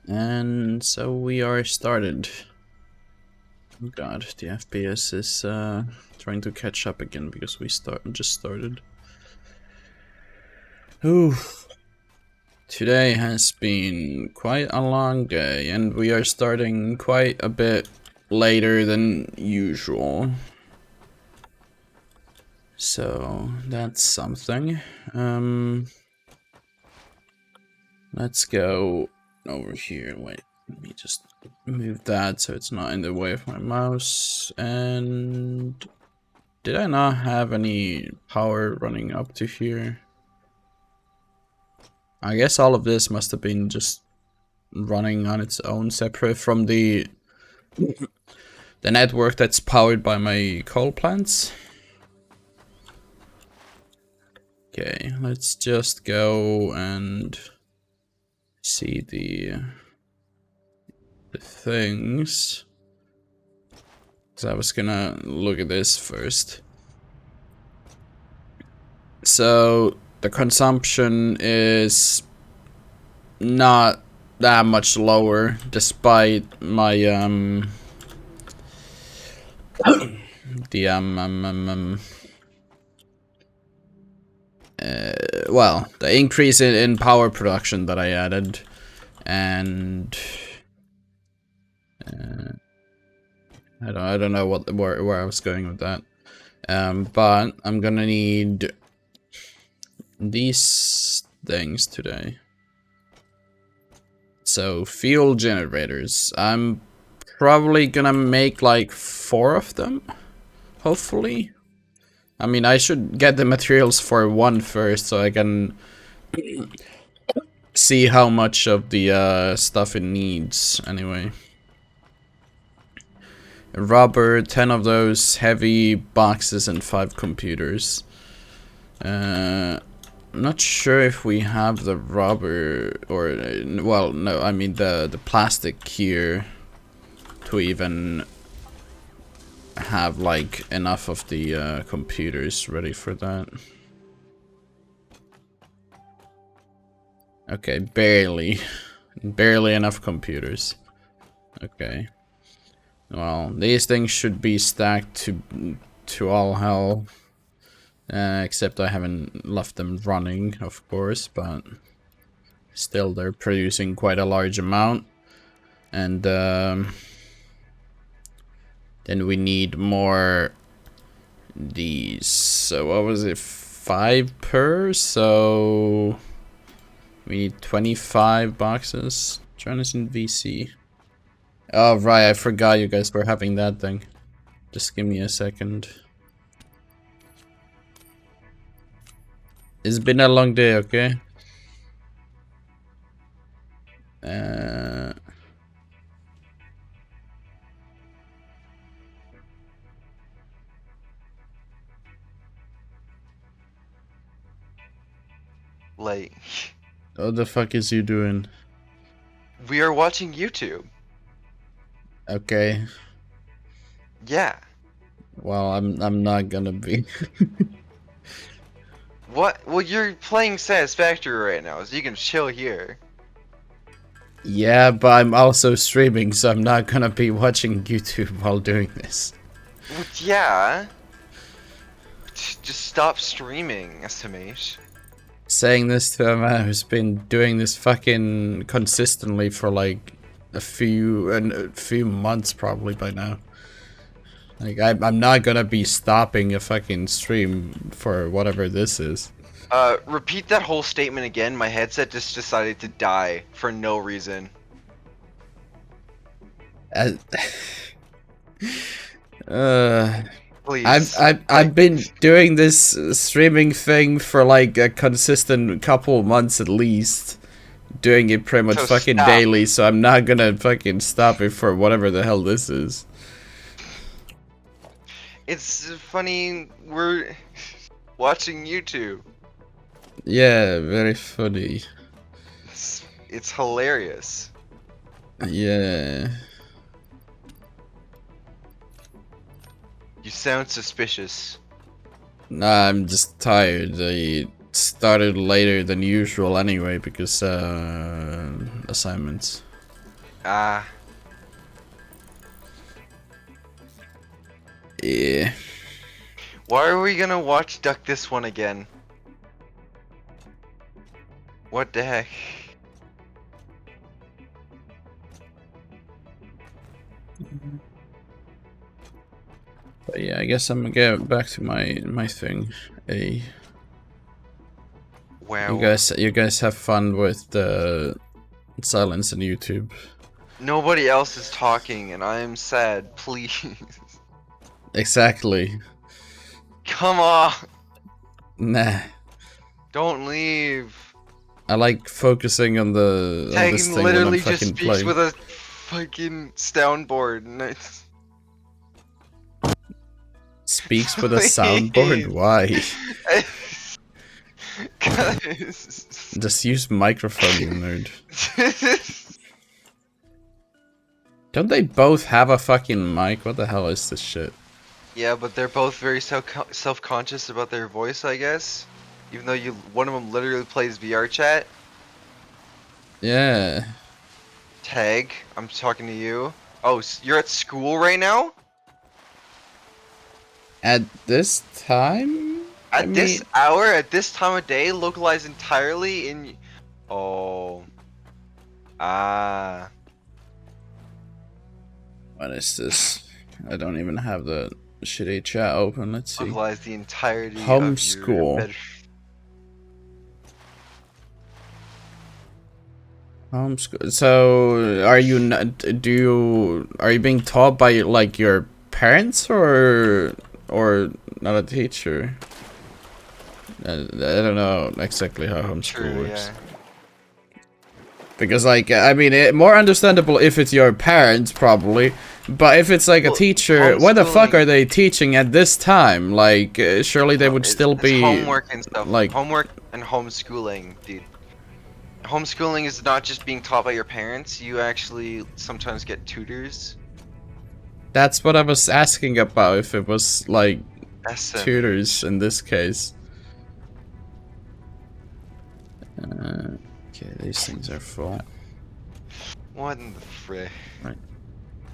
And so we are started. Oh god, the FPS is trying to catch up again because we just started. Ooh. Today has been quite a long day and we are starting quite a bit later than usual. So that's something. Let's go over here. Wait, let me just move that so it's not in the way of my mouse. And did I not have any power running up to here? I guess all of this must have been just running on its own, separate from the network that's powered by my coal plants. Okay, let's just go and see the things. So I was gonna look at this first. So the consumption is not that much lower, despite my well, the increase in power production that I added, and I don't know where I was going with that, but I'm gonna need these things today. So fuel generators. I'm probably gonna make like 4 of them, hopefully. I mean, I should get the materials for one first so I can see how much of the stuff it needs anyway. Rubber, 10 of those heavy boxes and 5 computers. I'm not sure if we have the rubber or, well, no, I mean the plastic here to even have like enough of the computers ready for that. Okay, barely enough computers. Okay. Well, these things should be stacked to all hell. Except I haven't left them running, of course, but still they're producing quite a large amount. And then we need more these. So what was it? 5 per? So we need 25 boxes. Join us in VC. Oh right, I forgot you guys were having that thing. Just give me a second. It's been a long day, okay? Like, What the fuck is you doing? we are watching YouTube. Okay. Yeah. Well, I'm not gonna be. What? Well, you're playing Satisfactory right now, so you can chill here. Yeah, but I'm also streaming, so I'm not gonna be watching YouTube while doing this. Well, yeah. Just stop streaming, Estimash. Saying this to a man who's been doing this fucking consistently for like a few months probably by now. Like I'm not gonna be stopping a fucking stream for whatever this is. Repeat that whole statement again. My headset just decided to die for no reason. Please. I've been doing this streaming thing for like a consistent couple months at least. Doing it pretty much So fucking stop. daily, so I'm not gonna fucking stop it for whatever the hell this is. It's funny. We're watching YouTube. Yeah, very funny. It's hilarious. Yeah. You sound suspicious. Nah, I'm just tired. I started later than usual anyway because assignments. Ah. Yeah. Why are we gonna watch Duck this one again? What the heck? But yeah, I guess I'm gonna get back to my thing. Hey, Wow. you guys have fun with the silence on YouTube. Nobody else is talking and I am sad. Please. Exactly. Come on. Nah. Don't leave. I like focusing on this Tegan thing when I'm literally just fucking speaks playing. with a fucking soundboard. And it's... Speaks with a soundboard? Please. Why? Cause... Just use microphone, you nerd. Don't they both have a fucking mic? What the hell is this shit? Yeah, but they're both very self-conscious about their voice, I guess. Even though one of them literally plays VR chat. Yeah. Tag, I'm talking to you. Oh, you're at school right now? At this time? I At this mean, hour, at this time of day, localized entirely in... Oh. Ah. what is this? I don't even have the shitty chat open. Let's see. Localize the entirety of your Homeschool. embedded... Homeschool. So, are you are you being taught by like your parents or not a teacher? I don't know exactly how homeschool True, works. yeah. Because like I mean, more understandable if it's your parents probably, but if it's like a Well, teacher, why the fuck homeschooling- are they teaching at this time? Like surely they would still It's be homework and stuff. like Homework and homeschooling, dude. Homeschooling is not just being taught by your parents. You actually sometimes get tutors. that's what I was asking about. If it was like SMH. tutors in this case. Okay, these things are full. What in the frick? Right.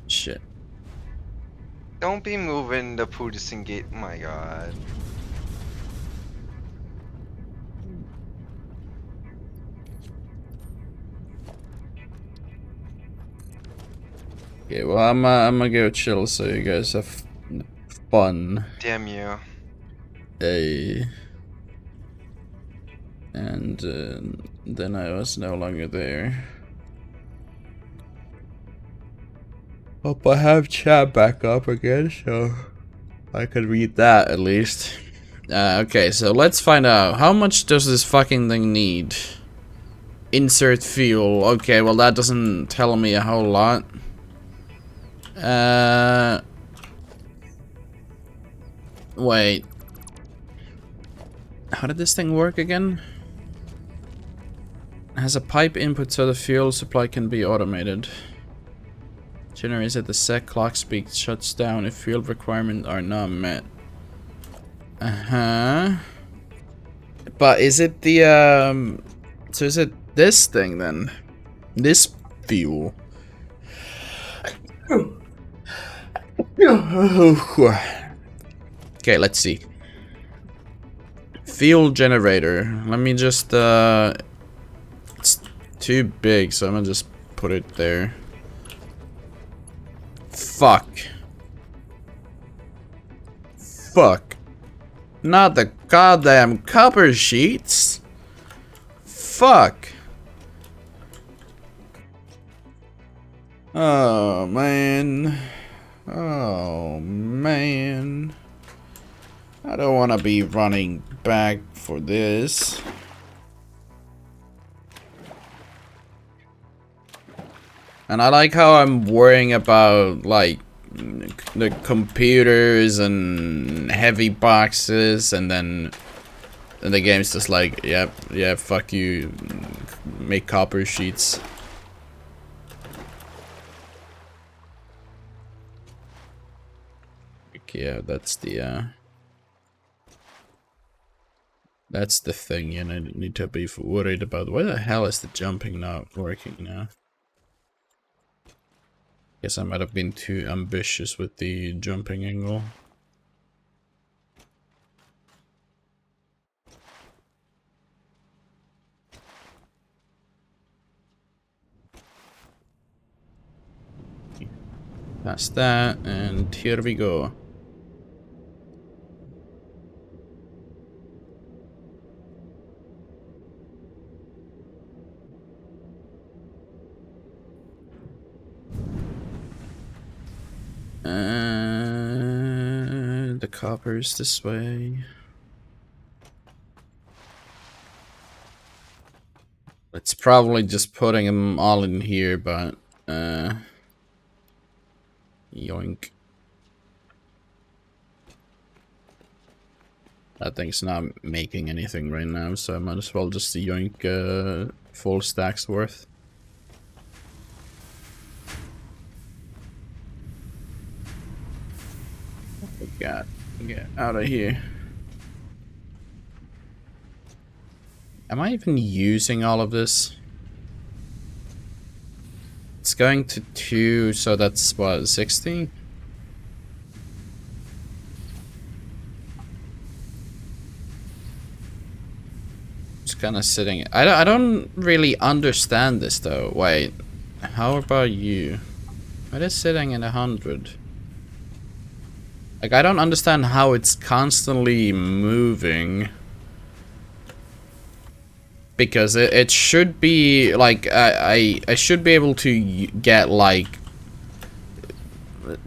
Shit. Don't be moving the Pudison gate. My god. Okay, well I'm gonna go chill so you guys have fun. Damn you. Hey. And then I was no longer there. Hope I have chat back up again, so I could read that at least. Okay, so let's find out. How much does this fucking thing need? Insert fuel. Okay, well that doesn't tell me a whole lot. Wait. How did this thing work again? Has a pipe input so the fuel supply can be automated. Generates at the set clock speed shuts down if fuel requirements are not met. But is it the so is it this thing then? This fuel. Okay, let's see. Fuel generator. Let me just it's too big, so I'm gonna just put it there. Fuck. Fuck. Not the goddamn copper sheets. Fuck. Oh man. Oh man. I don't want to be running back for this. And I like how I'm worrying about like the computers and heavy boxes, and then the game's just like, yeah, fuck you, make copper sheets. Yeah, that's the thing, and I need to be worried about. Why the hell is the jumping not working now? Guess I might have been too ambitious with the jumping angle. Past that, and here we go. The copper's this way. It's probably just putting them all in here, but yoink. That thing's not making anything right now, so I might as well just yoink full stacks worth. God, get out of here. Am I even using all of this? It's going to 2, so that's what, 60? It's kind of sitting. I don't really understand this though. Wait, how about you? It is sitting at 100. Like, I don't understand how it's constantly moving. Because it should be, like, I should be able to get, like,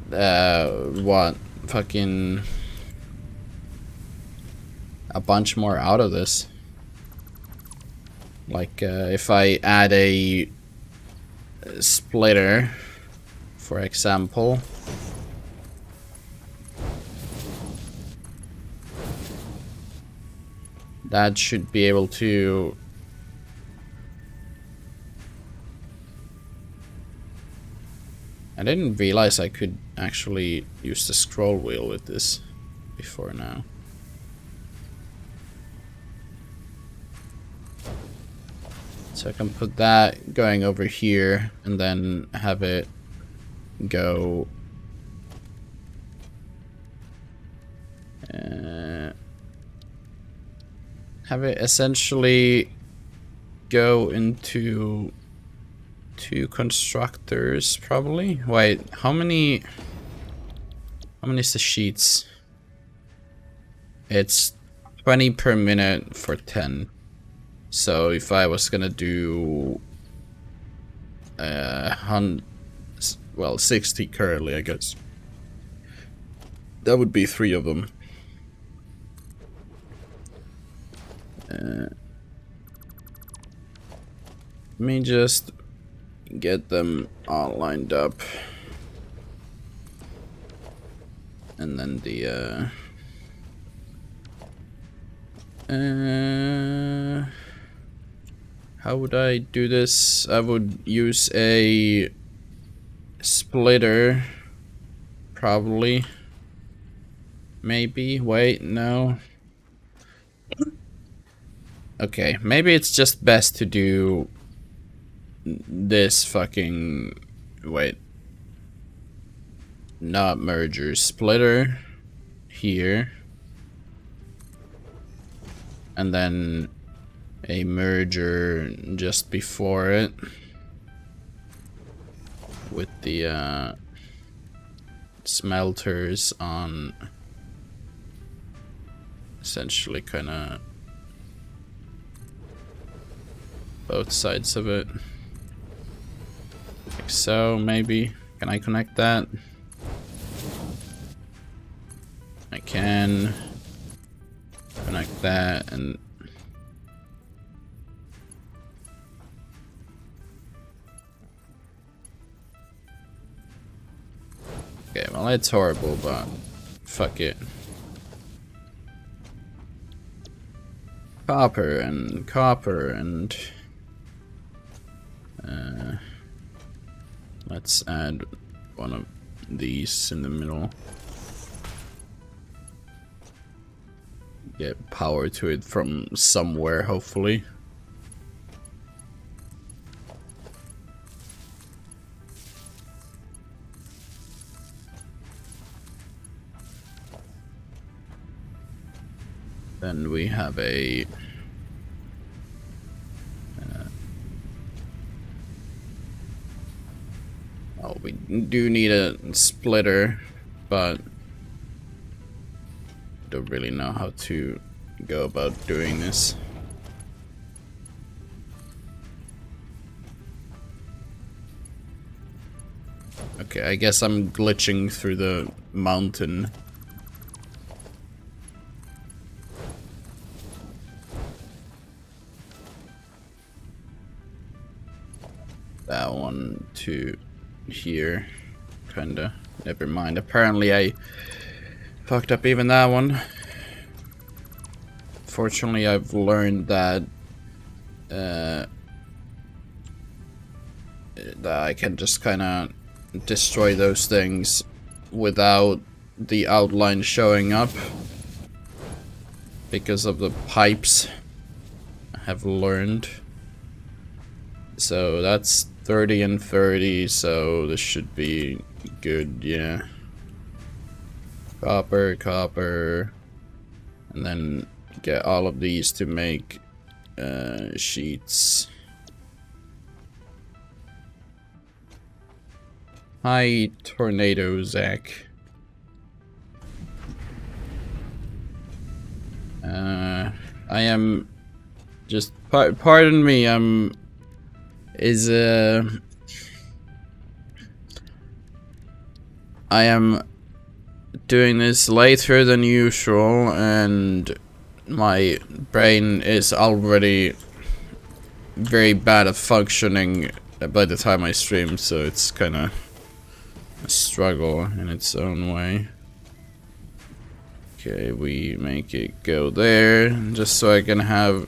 what? Fucking a bunch more out of this. Like, if I add a splitter, for example. That should be able to... I didn't realize I could actually use the scroll wheel with this before now. So I can put that going over here and then have it go... have it essentially go into 2 constructors, probably. Wait, how many is the sheets? It's 20 per minute for 10. So if I was gonna do 60 currently, I guess that would be 3 of them. Let me just get them all lined up, and then the how would I do this? I would use a splitter, probably. Maybe. Wait, no. Okay, maybe it's just best to do this fucking... Wait. Not merger. Splitter here. And then a merger just before it. With the smelters on... essentially kinda... both sides of it. Like so, maybe. Can I connect that? I can connect that, and okay, well, it's horrible, but fuck it. Copper and let's add one of these in the middle. Get power to it from somewhere, hopefully. Then we have a... oh, we do need a splitter, but don't really know how to go about doing this. Okay, I guess I'm glitching through the mountain. That one to here, kinda. Never mind. Apparently I fucked up even that one. Fortunately, I've learned that that I can just kind of destroy those things without the outline showing up because of the pipes. I have learned. So that's 30 and 30, so this should be good, yeah. Copper, copper, and then get all of these to make sheets. Hi, Tornado Zach. I am just pardon me. I am doing this later than usual, and my brain is already very bad at functioning by the time I stream, so it's kind of a struggle in its own way. Okay, we make it go there, just so I can have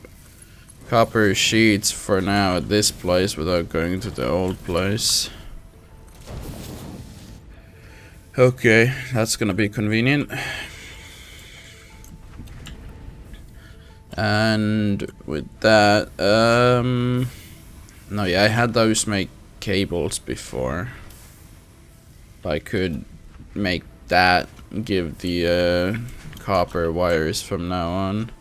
copper sheets for now at this place without going to the old place. Okay, that's gonna be convenient. And with that, no, yeah, I had those make cables before. I could make that give the copper wires from now on.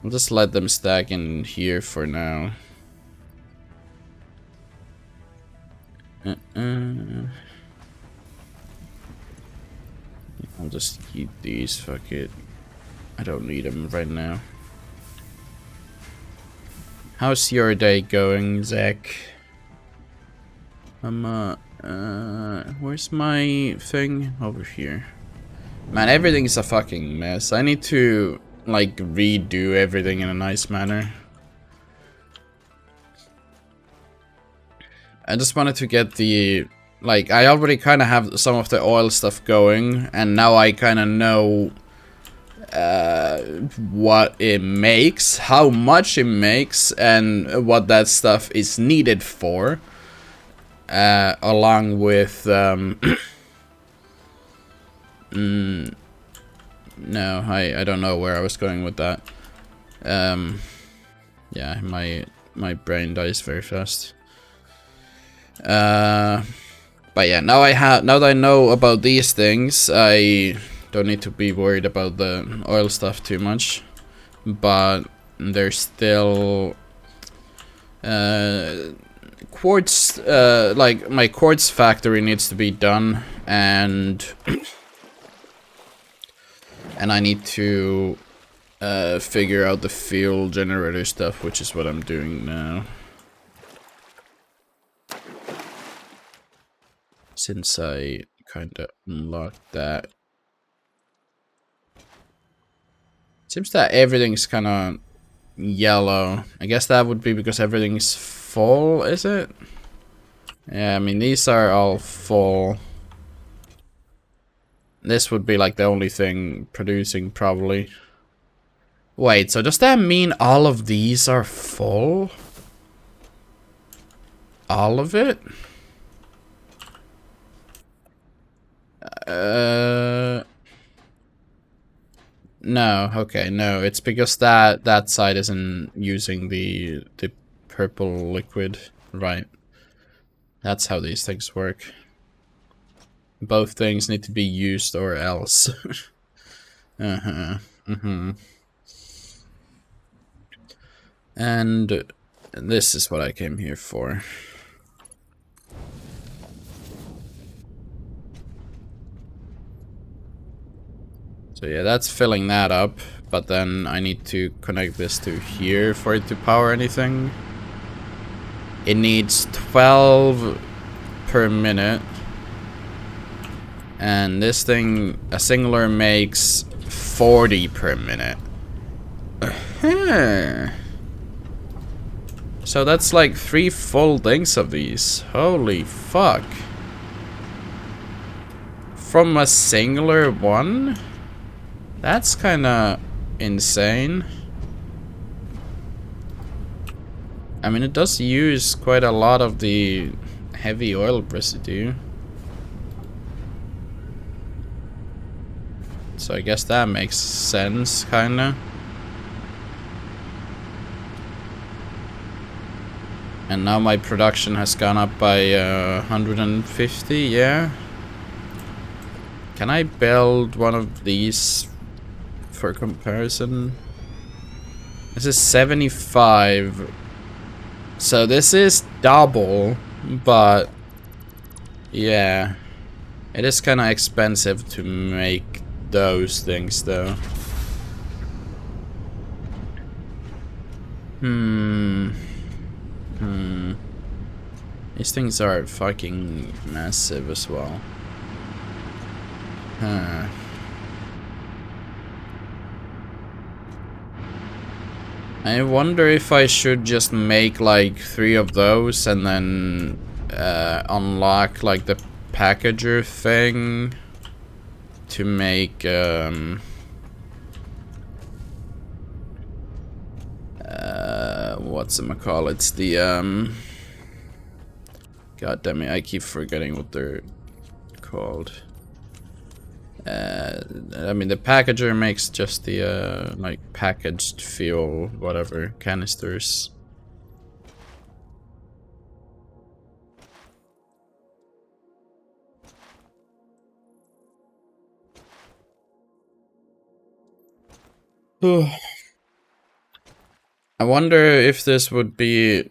I'll just let them stack in here for now. I'll just keep these, fuck it. I don't need them right now. How's your day going, Zach? Where's my thing? Over here. Man, everything's a fucking mess. I need to, like, redo everything in a nice manner. I just wanted to get the... like, I already kind of have some of the oil stuff going, and now I kind of know what it makes, how much it makes, and what that stuff is needed for. Along with... no, I don't know where I was going with that. Yeah, my brain dies very fast. But yeah, now that I know about these things, I don't need to be worried about the oil stuff too much. But there's still quartz, like my quartz factory needs to be done, and I need to figure out the fuel generator stuff, which is what I'm doing now. Since I kinda unlocked that. Seems that everything's kinda yellow. I guess that would be because everything's full, is it? Yeah, I mean, these are all full. This would be like the only thing producing, probably. Wait, so does that mean all of these are full? All of it? No, okay, no, it's because that side isn't using the purple liquid, right? That's how these things work. Both things need to be used or else. Uh-huh. Mm-hmm. And this is what I came here for. So yeah, that's filling that up, but then I need to connect this to here for it to power anything. It needs 12 per minute. And this thing, a singler makes 40 per minute. So that's like 3 full things of these. Holy fuck. From a singular one? That's kinda insane. I mean, it does use quite a lot of the heavy oil residue. So I guess that makes sense, kinda. And now my production has gone up by 150, yeah. Can I build one of these for comparison? This is 75. So this is double, but yeah. It is kind of expensive to make those things though. These things are fucking massive as well. Huh. I wonder if I should just make like 3 of those and then unlock like the packager thing to make whatchamacallits, the god damn it, I keep forgetting what they're called. I mean, the packager makes just the like packaged fuel, whatever, canisters. I wonder if this would be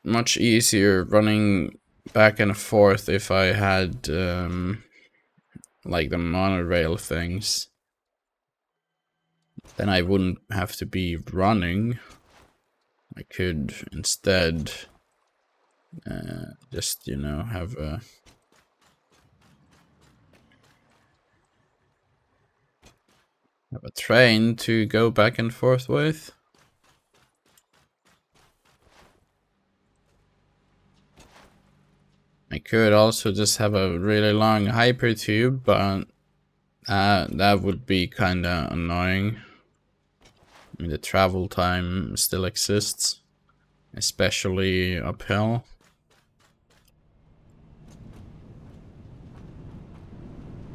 much easier running back and forth if I had like the monorail things. Then I wouldn't have to be running. I could instead just, you know, have a train to go back and forth with. I could also just have a really long hypertube, but that would be kinda annoying. I mean, the travel time still exists, especially uphill.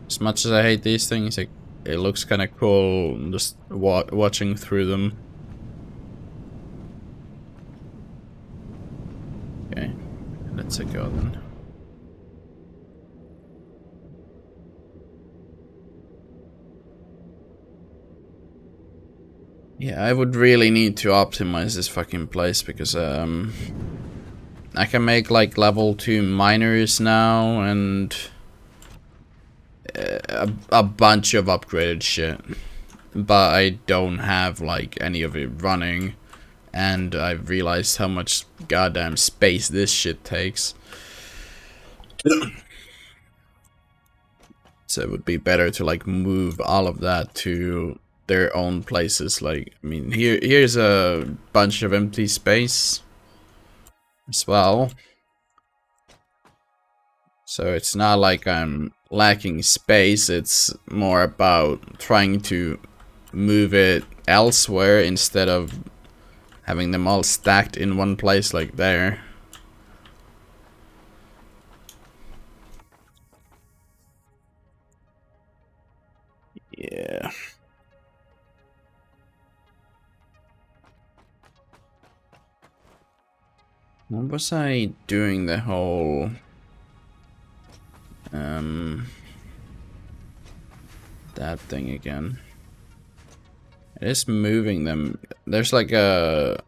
As much as I hate these things, it looks kinda cool just watching through them. Okay, let's go then. Yeah, I would really need to optimize this fucking place because I can make like level 2 miners now and a bunch of upgraded shit, but I don't have like any of it running, and I've realized how much goddamn space this shit takes. So it would be better to like move all of that to their own places. Like, I mean, here's a bunch of empty space as well. So it's not like I'm lacking space, it's more about trying to move it elsewhere instead of having them all stacked in one place like there. Yeah. What was I doing the whole That thing again. It is moving them. There's like a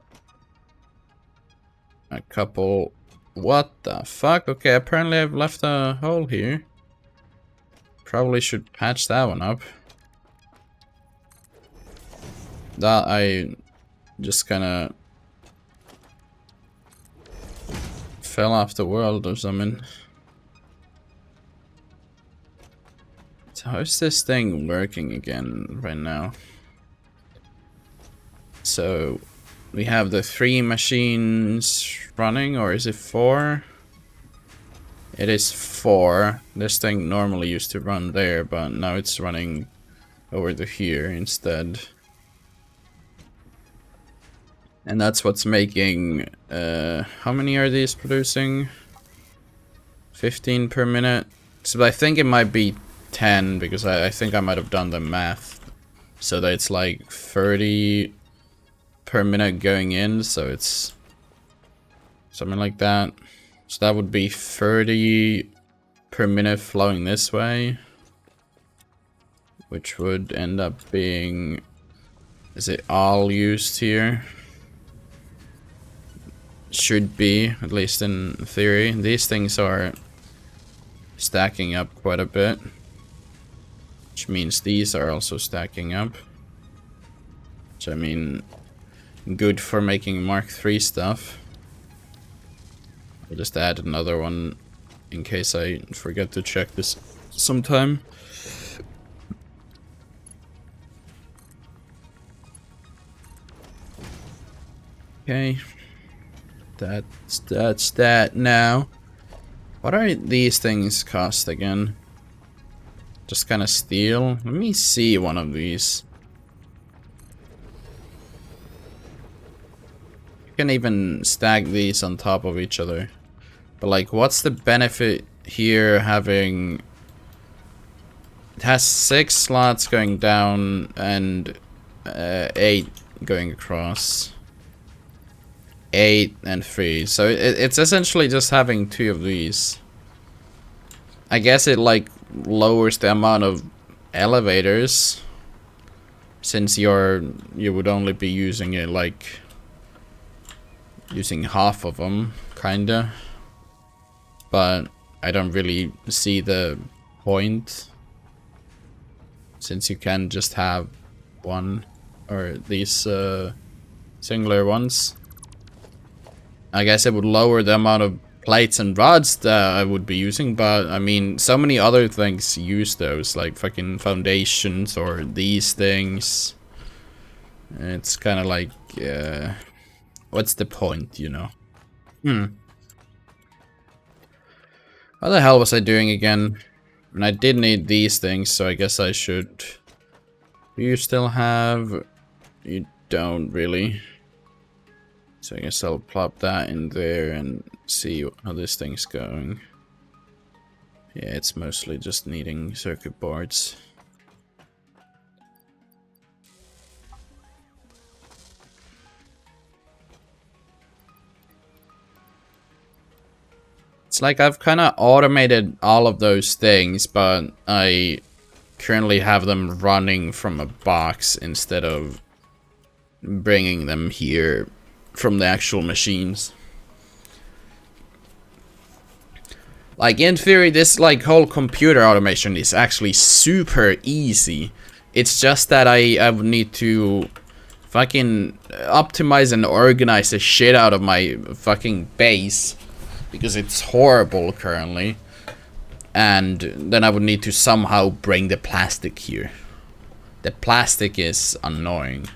couple. What the fuck? Okay, apparently I've left a hole here. Probably should patch that one up. That I just kinda fell off the world or something. So how's this thing working again right now? So we have the 3 machines running, or is it 4? It is 4. This thing normally used to run there, but now it's running over to here instead. And that's what's making, how many are these producing? 15 per minute. So I think it might be 10, because I think I might have done the math. So that it's like 30 per minute going in, so it's something like that. So that would be 30 per minute flowing this way, which would end up being, is it all used here? Should be, at least in theory. These things are stacking up quite a bit, which means these are also stacking up, which I mean, good for making Mark III stuff. I'll just add another one in case I forget to check this sometime. Okay, that's that now. What are these things cost again? Just kind of steel. Let me see one of these. You can even stack these on top of each other. But like, what's the benefit here having... It has 6 slots going down and 8 going across. 8 and 3. So it's essentially just having 2 of these. I guess it like lowers the amount of elevators, since you would only be using it like using half of them, kinda. But I don't really see the point, since you can just have one, or these singular ones. I guess it would lower the amount of plates and rods that I would be using, but I mean, so many other things use those, like fucking foundations or these things. It's kind of like, what's the point, you know? What the hell was I doing again? And I did need these things, so I guess I should... Do you still have... You don't really. So I guess I'll plop that in there and see how this thing's going. Yeah, it's mostly just needing circuit boards. It's like I've kind of automated all of those things, but I currently have them running from a box instead of bringing them here from the actual machines. Like, in theory, this like whole computer automation is actually super easy. It's just that I would need to fucking optimize and organize the shit out of my fucking base, because it's horrible currently. And then I would need to somehow bring the plastic here. The plastic is annoying.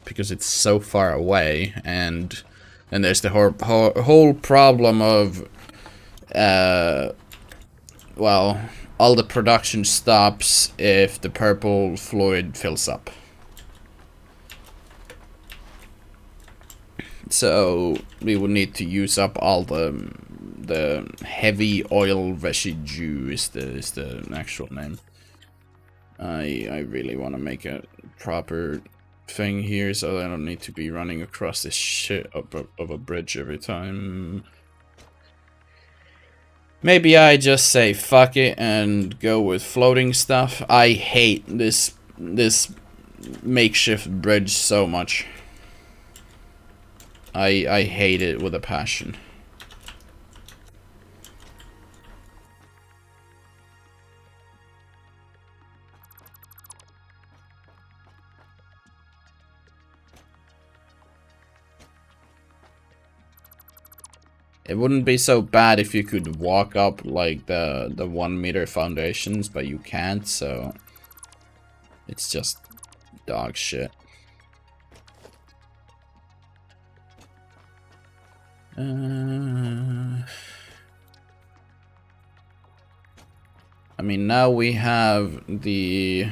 Because it's so far away, and there's the whole problem of, well, all the production stops if the purple fluid fills up. So we would need to use up all the heavy oil residue is the actual name. I really want to make a proper thing here, so I don't need to be running across this shit of a bridge every time. Maybe I just say fuck it and go with floating stuff. I hate this makeshift bridge so much. I hate it with a passion. It wouldn't be so bad if you could walk up like the 1 meter foundations, but you can't, so it's just dog shit. I mean, now we have the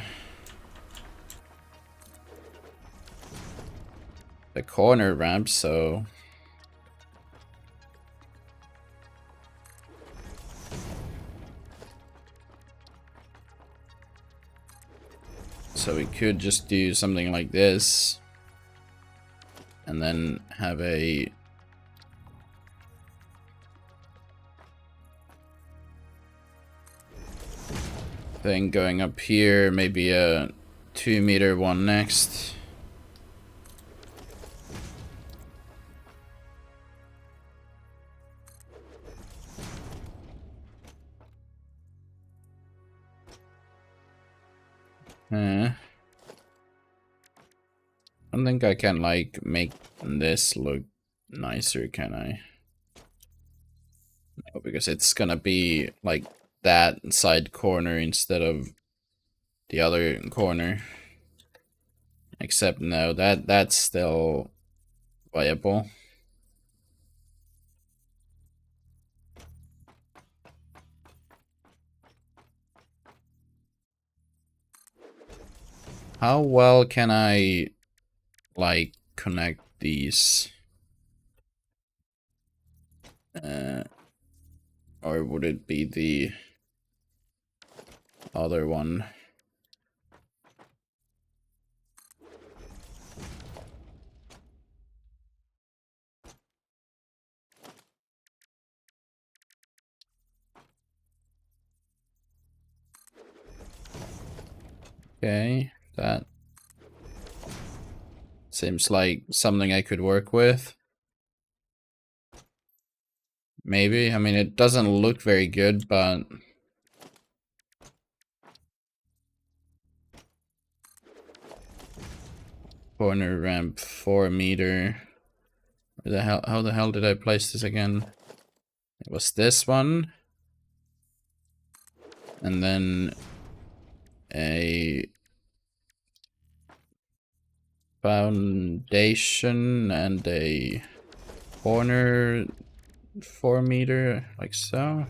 corner ramp, so we could just do something like this and then have a thing going up here, maybe a 2 meter one next. I don't think I can like make this look nicer, can I? No, because it's gonna be like that side corner instead of the other corner. Except no, that's still viable. How well can I like connect these? Or would it be the other one? Okay, that seems like something I could work with. Maybe. I mean, it doesn't look very good, but corner ramp 4 meter. Where the hell? How the hell did I place this again? It was this one, and then a foundation and a corner 4 meter, like so.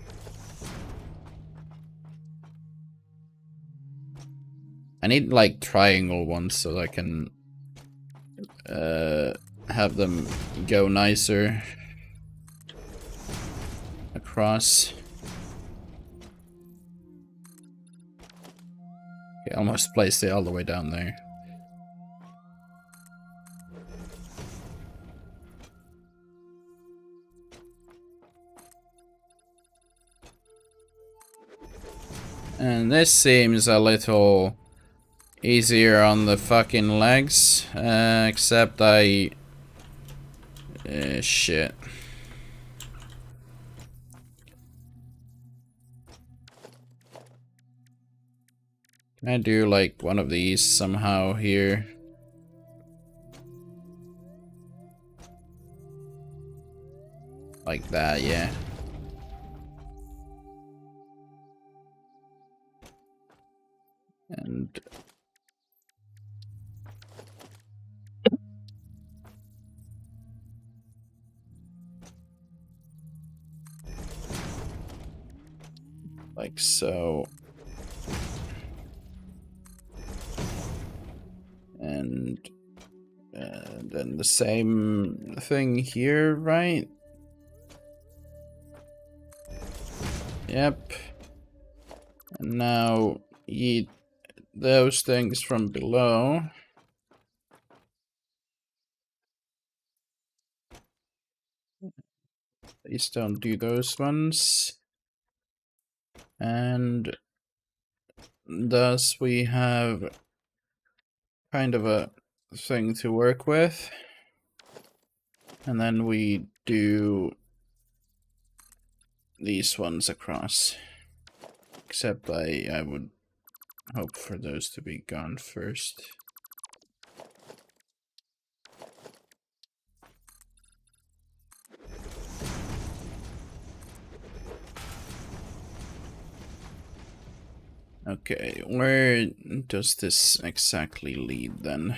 I need like triangle ones so I can have them go nicer across. Okay, almost placed it all the way down there. And this seems a little easier on the fucking legs, except shit. Can I do like one of these somehow here? Like that, yeah. And like so. And then the same thing here, right? Yep. And now eat those things from below. Please don't do those ones. And thus we have kind of a thing to work with. And then we do these ones across. Except I would hope for those to be gone first. Okay, where does this exactly lead then?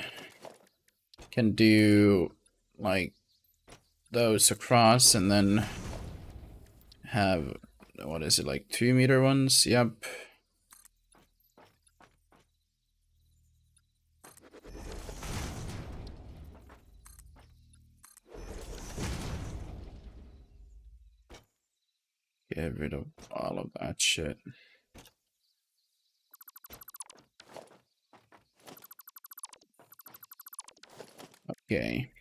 Can do like those across and then have, what is it, like 2-meter ones? Yep. Get rid of all of that shit. Okay.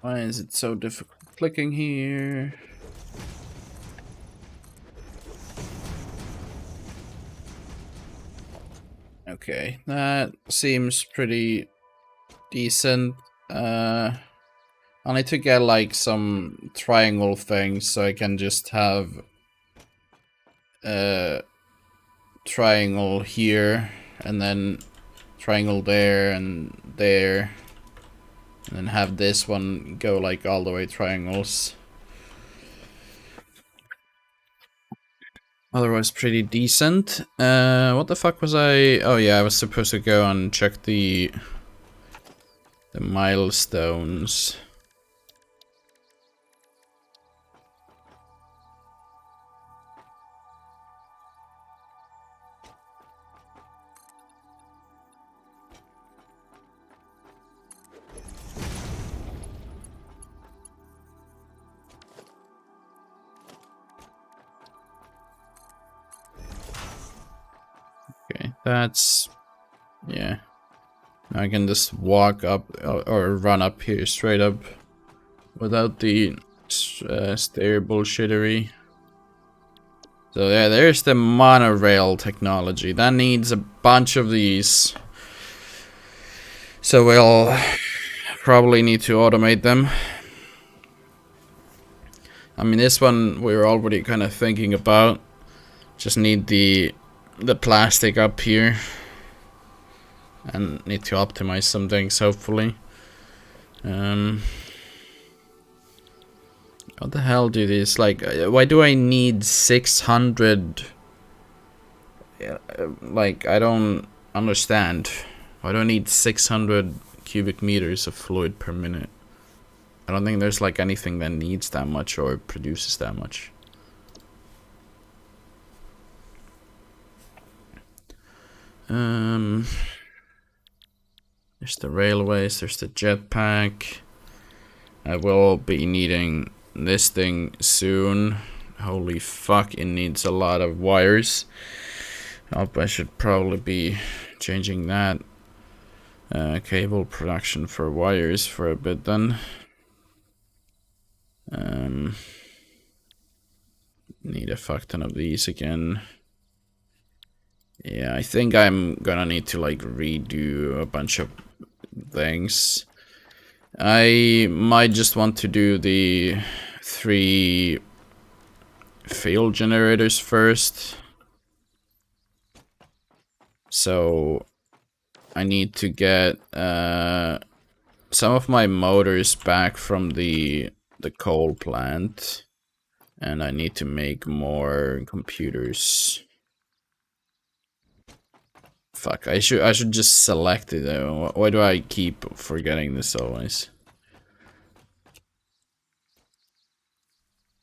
Why is it so difficult clicking here? Okay, that seems pretty decent. I need to get like some triangle things so I can just have triangle here and then triangle there and there, and then have this one go like all the way triangles. Otherwise pretty decent. What the fuck was I? Oh yeah, I was supposed to go and check the milestones. Okay, that's, yeah. I can just walk up or run up here straight up without the stair bullshittery. So yeah, there's the monorail technology. That needs a bunch of these. So we'll probably need to automate them. I mean, this one we're already kind of thinking about. Just need the plastic up here. And need to optimize some things, hopefully. What the hell do this, like, why do I need 600? Like, I don't understand. Why do I need 600 cubic meters of fluid per minute? I don't think there's like anything that needs that much or produces that much. There's the railways, there's the jetpack. I will be needing this thing soon. Holy fuck, it needs a lot of wires. Oh, I should probably be changing that. Cable production for wires for a bit then. Need a fuck ton of these again. Yeah, I think I'm gonna need to like redo a bunch of things. I might just want to do the 3 field generators first. So I need to get some of my motors back from the coal plant, and I need to make more computers. Fuck, I should just select it though. Why do I keep forgetting this always?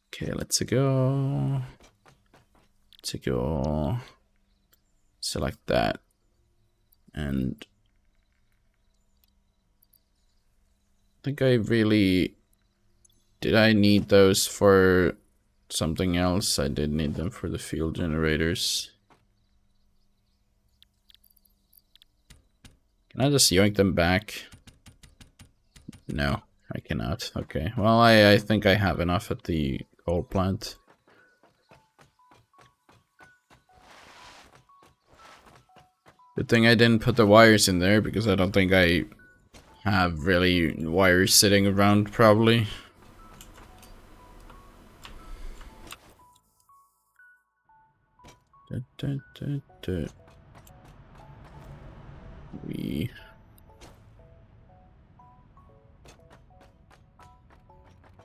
Okay, let's go. Let's go. Select that. And I think I really... Did I need those for something else? I did need them for the field generators. Can I just yoink them back? No, I cannot. Okay, well, I think I have enough at the coal plant. Good thing I didn't put the wires in there, because I don't think I have really wires sitting around, probably.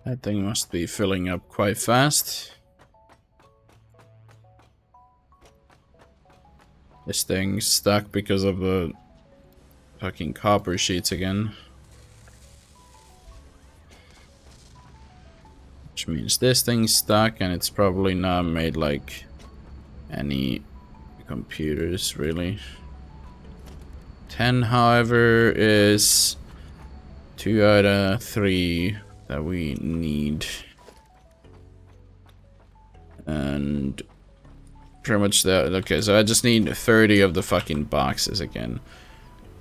That thing must be filling up quite fast. This thing's stuck because of the fucking copper sheets again. Which means this thing's stuck, and it's probably not made like any computers, really. 10, however, is 2 out of 3 that we need. And pretty much that. Okay, so I just need 30 of the fucking boxes again.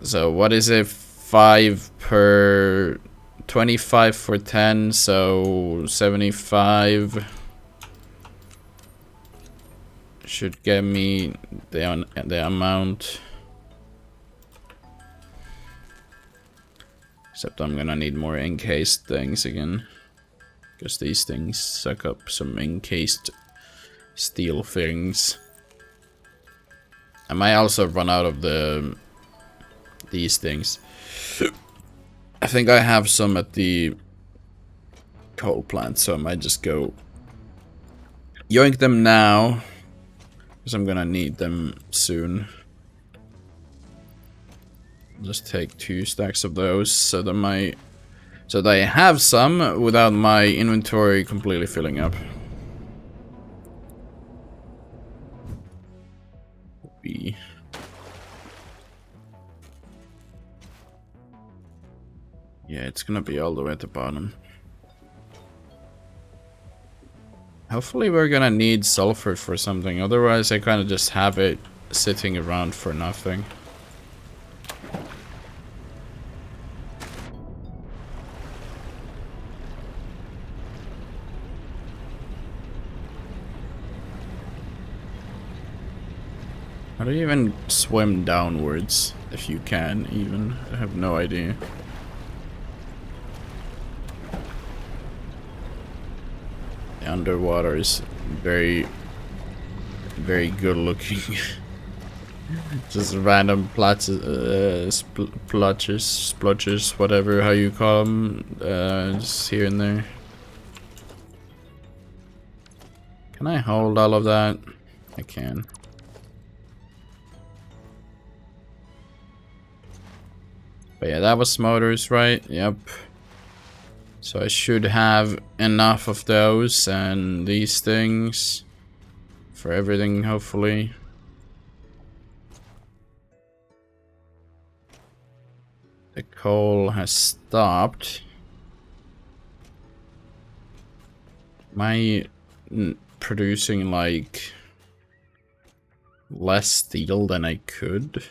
So what is it? 5 per 25 for 10, so 75 should get me the amount. Except I'm gonna need more encased things again, because these things suck up some encased steel things. I might also run out of these things. I think I have some at the coal plant, so I might just go yoink them now, because I'm gonna need them soon. Just take 2 stacks of those, so that I have some without my inventory completely filling up. Yeah, it's gonna be all the way at the bottom. Hopefully we're gonna need sulfur for something, otherwise I kinda just have it sitting around for nothing. How do you even swim downwards, if you can even? I have no idea. The underwater is very, very good looking. Just random splotches, whatever, how you call them, just here and there. Can I hold all of that? I can. But yeah, that was motors, right? Yep. So I should have enough of those and these things for everything, hopefully. The coal has stopped. Am I producing like less steel than I could?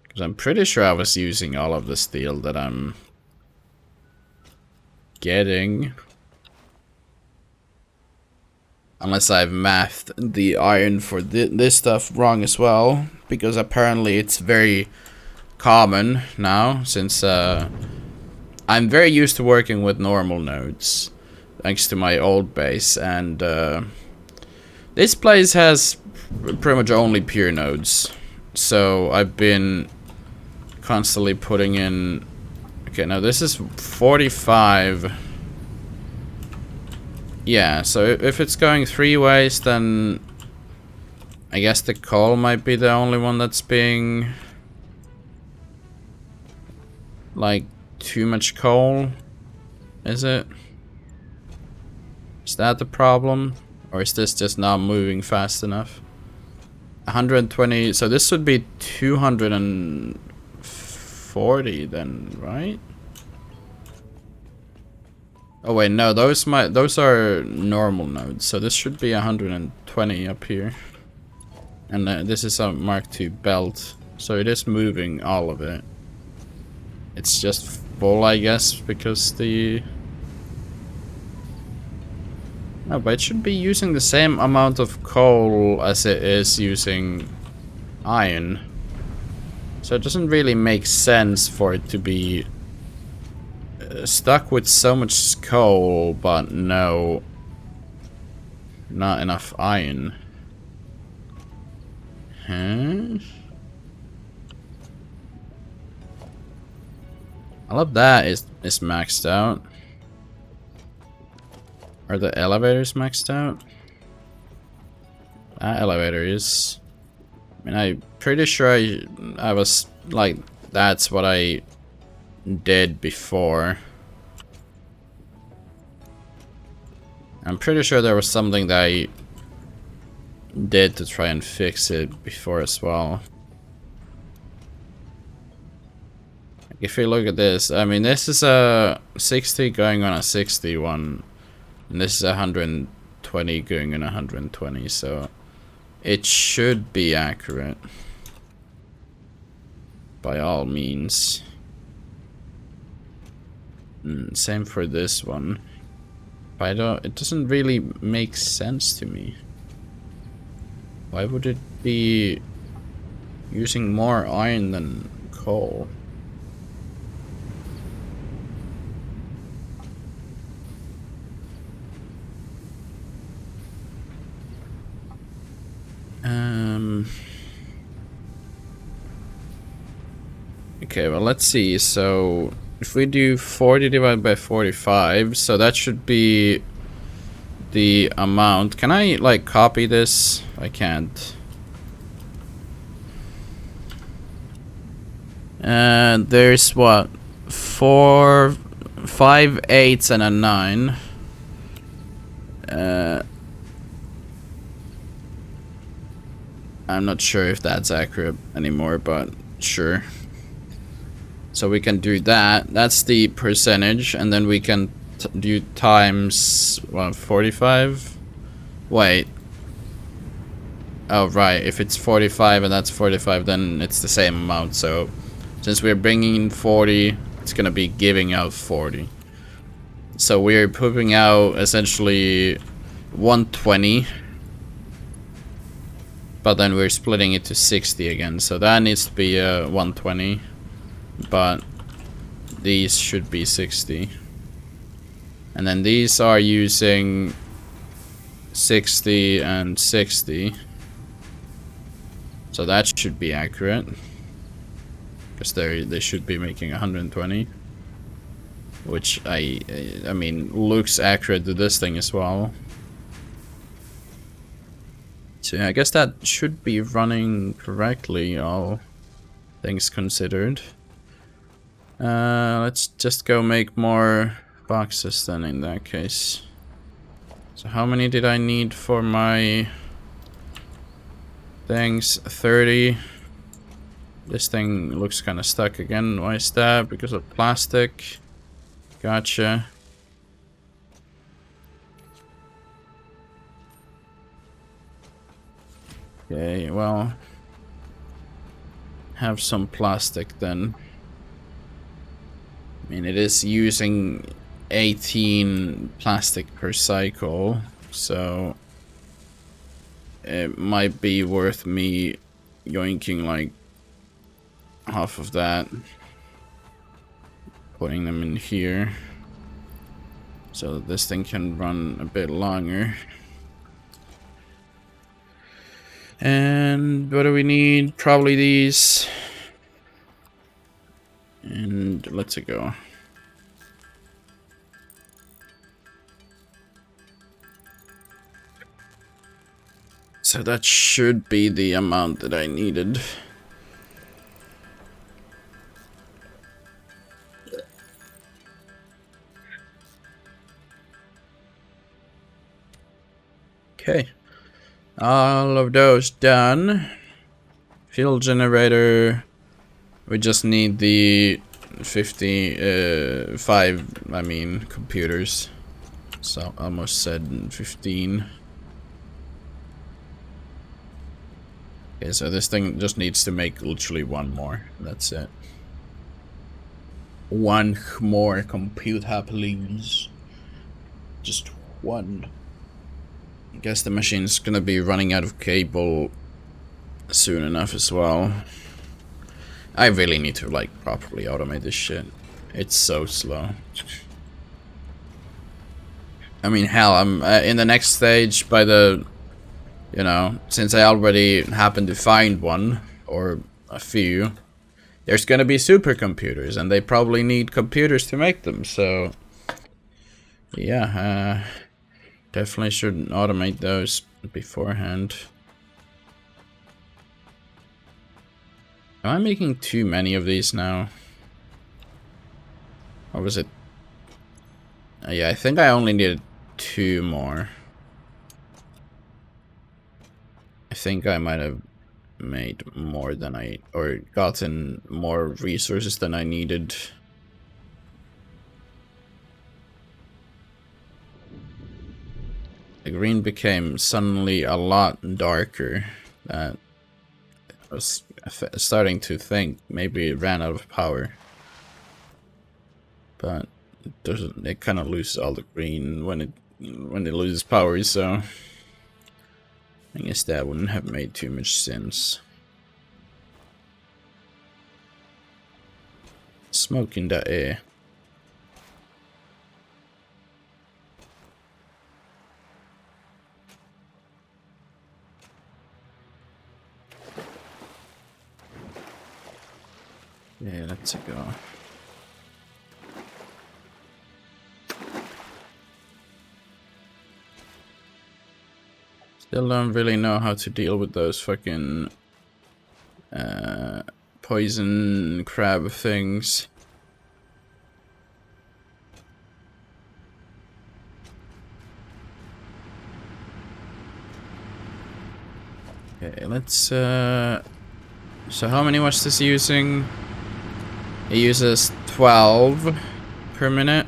Because I'm pretty sure I was using all of the steel that I'm getting. Unless I've mathed the iron for this stuff wrong as well. Because apparently it's very common now, since I'm very used to working with normal nodes. Thanks to my old base. And this place has pretty much only pure nodes. So I've been constantly putting in. Okay, now this is 45. Yeah, so if it's going 3 ways, then I guess the coal might be the only one that's being like too much coal. Is it? Is that the problem? Or is this just not moving fast enough? 120, so this would be 240 then, right? Oh wait, no, those are normal nodes, so this should be 120 up here. And this is a Mark II belt, so it is moving all of it. It's just full, I guess, because the... No, but it should be using the same amount of coal as it is using iron. So it doesn't really make sense for it to be stuck with so much coal, but no, not enough iron. Huh? All of that is maxed out. Are the elevators maxed out? That elevator is. I mean, I'm pretty sure I was like, that's what I did before. I'm pretty sure there was something that I did to try and fix it before as well. If you look at this, I mean, this is a 60 going on a 61, and this is 120 going on 120, so it should be accurate by all means. Same for this one. But it doesn't really make sense to me. Why would it be using more iron than coal? Okay, well, let's see. So if we do 40 divided by 45, so that should be the amount. Can I like copy this? I can't. And there's what? 4, 5 8s and a 9. I'm not sure if that's accurate anymore, but sure. So we can do that. That's the percentage, and then we can do times what, 45? Wait. Oh, right. If it's 45 and that's 45, then it's the same amount. So since we're bringing in 40, it's gonna be giving out 40. So we're pooping out essentially 120. But then we're splitting it to 60 again. So that needs to be 120. But these should be 60. And then these are using 60 and 60. So that should be accurate. Because they should be making 120. Which I mean looks accurate to this thing as well. So yeah, I guess that should be running correctly, all things considered. Let's just go make more boxes then in that case. So how many did I need for my things? 30. This thing looks kind of stuck again. Why is that? Because of plastic. Gotcha. Okay, well, have some plastic then. I mean, it is using 18 plastic per cycle, so it might be worth me yoinking like half of that, putting them in here, so that this thing can run a bit longer. And what do we need? Probably these. And let's go. So that should be the amount that I needed. Okay. All of those done. Fuel generator. We just need the 5, I mean, computers. So almost said 15. Okay, so this thing just needs to make literally one more. That's it. One more computer, please. Just one. I guess the machine's gonna be running out of cable soon enough as well. I really need to like properly automate this shit. It's so slow. I mean, hell, I'm in the next stage by the, you know, since I already happened to find one or a few, there's gonna be supercomputers, and they probably need computers to make them. So, yeah, definitely should automate those beforehand. Am I making too many of these now? Or was it? Yeah, I think I only needed 2 more. I think I might have made more than or gotten more resources than I needed. The green became suddenly a lot darker. That I was starting to think maybe it ran out of power. But it kind of loses all the green when it loses power, so I guess that wouldn't have made too much sense. Smoke in the air. Yeah, let's go. Still don't really know how to deal with those fucking poison crab things. Okay, let's so how many was this using? It uses 12 per minute.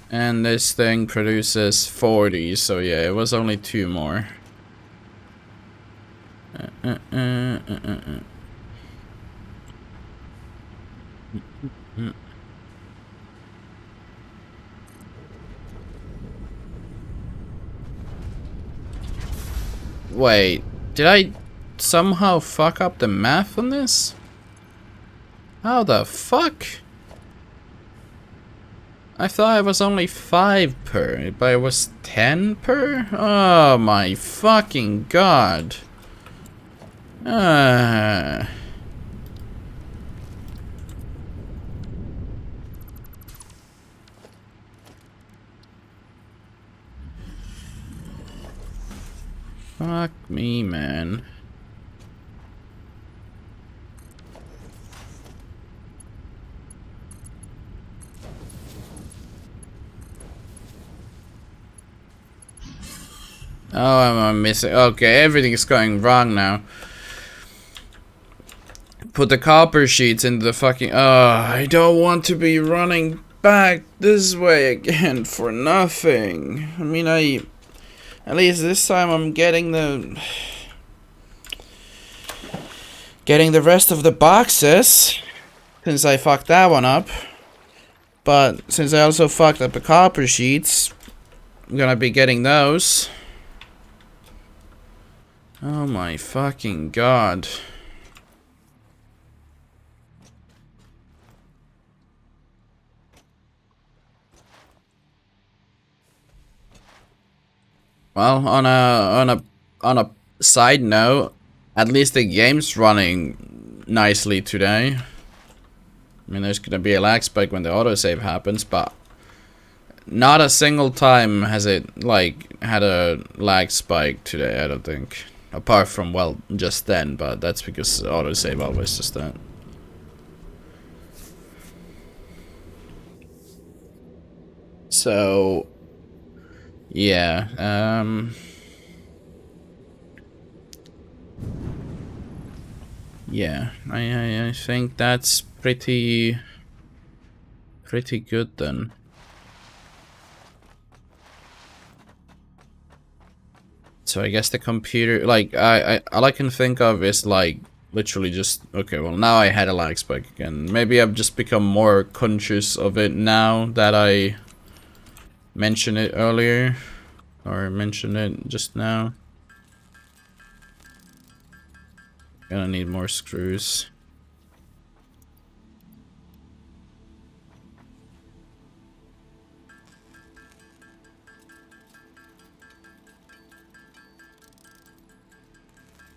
And this thing produces 40, so yeah, it was only 2 more. Wait, did I somehow fuck up the math on this? How the fuck? I thought it was only 5 per, but it was 10 per? Oh my fucking god. Fuck me, man. Oh, I'm missing. Okay, everything's going wrong now. Put the copper sheets in the fucking. Oh, I don't want to be running back this way again for nothing. I mean, at least this time I'm getting the rest of the boxes, since I fucked that one up. But since I also fucked up the copper sheets, I'm gonna be getting those. Oh my fucking god. Well, on a side note, at least the game's running nicely today. I mean, there's gonna be a lag spike when the autosave happens, but not a single time has it like had a lag spike today, I don't think. Apart from, well, just then, but that's because autosave always does that. So yeah, yeah, I think that's pretty good then. So I guess the computer, like, all I can think of is like literally just, okay, well, now I had a lag spike again. Maybe I've just become more conscious of it now that I mentioned it earlier, or mentioned it just now. Gonna need more screws.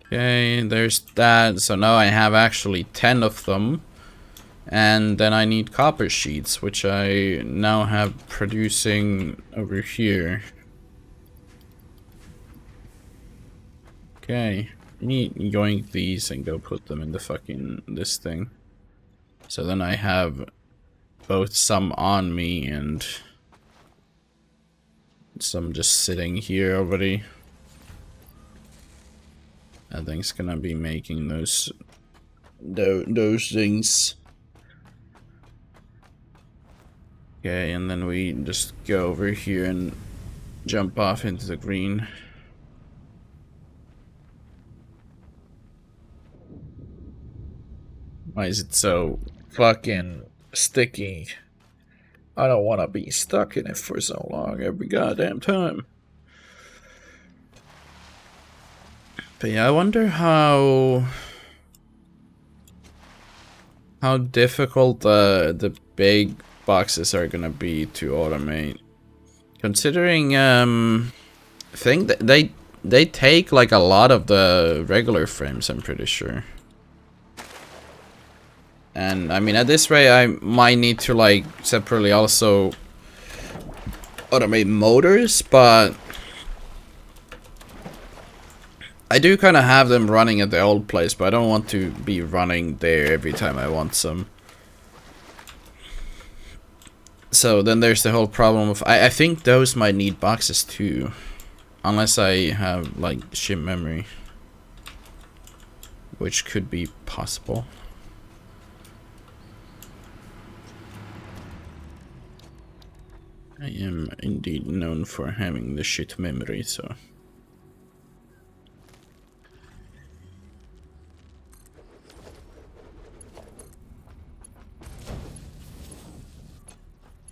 Okay, there's that. So now I have actually 10 of them. And then I need copper sheets, which I now have producing over here. Okay, need yoink these and go put them in the fucking this thing. So then I have both some on me and some just sitting here already. I think it's gonna be making those things. Okay, and then we just go over here and jump off into the green. Why is it so fucking sticky? I don't want to be stuck in it for so long every goddamn time. But yeah, I wonder how difficult the big boxes are gonna be to automate. Considering I think that they take like a lot of the regular frames, I'm pretty sure. And I mean, at this rate, I might need to like separately also automate motors, but I do kind of have them running at the old place, but I don't want to be running there every time I want some. So then there's the whole problem of I think those might need boxes too, unless I have like shim memory, which could be possible. I am indeed known for having the shit memory, so.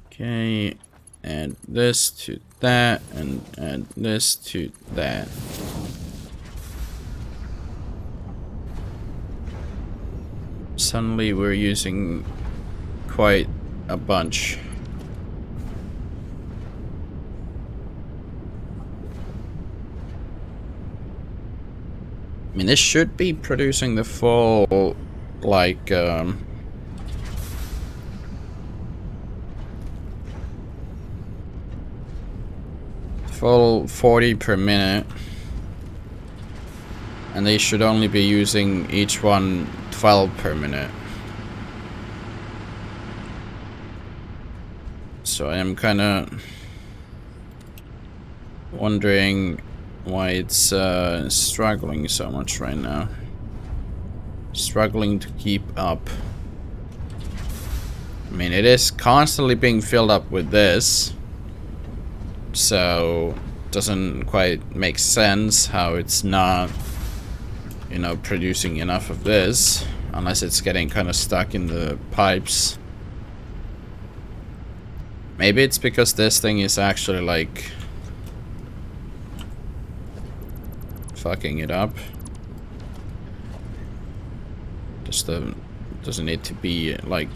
Okay, add this to that, and add this to that. Suddenly we're using quite a bunch. I mean, this should be producing the full, like, full 40 per minute. And they should only be using each one 12 per minute. So I am kind of wondering why it's struggling so much right now. Struggling to keep up. I mean, it is constantly being filled up with this. So, doesn't quite make sense how it's not, you know, producing enough of this. Unless it's getting kind of stuck in the pipes. Maybe it's because this thing is actually like fucking it up. Just doesn't need to be like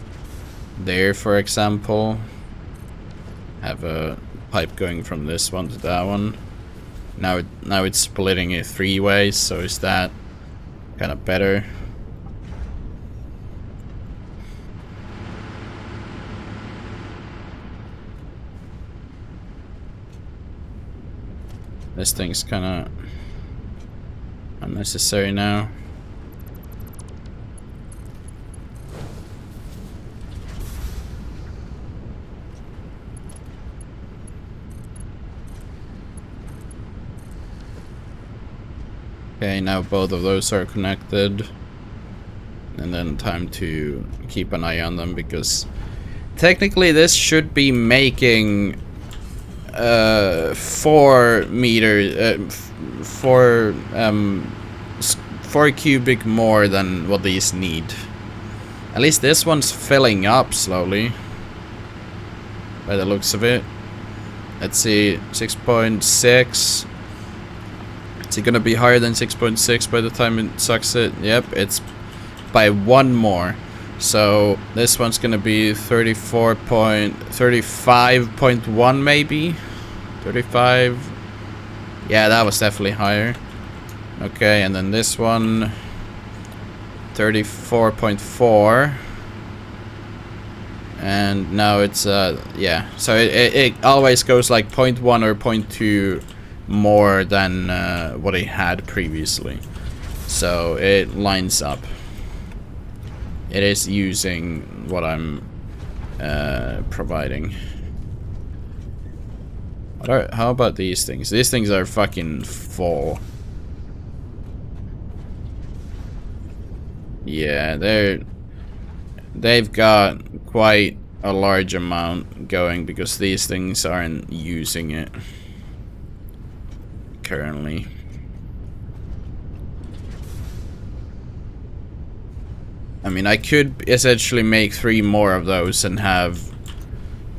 there, for example. Have a pipe going from this one to that one. Now it's splitting it 3 ways, so is that kind of better? This thing's kind of unnecessary now. Okay, now both of those are connected. And then time to keep an eye on them, because technically this should be making 4 cubic more than what these need. At least this one's filling up slowly, by the looks of it. Let's see, 6.6. Is it gonna be higher than 6.6 by the time it sucks it? Yep, it's by one more. So this one's gonna be 35.1 maybe? 35. Yeah, that was definitely higher. Okay, and then this one 34.4. And now it's yeah. So it always goes like 0.1 or 0.2 more than what it had previously. So it lines up. It is using what I'm providing. How about these things? These things are fucking full. Yeah, they've got quite a large amount going because these things aren't using it currently. I mean, I could essentially make 3 more of those and have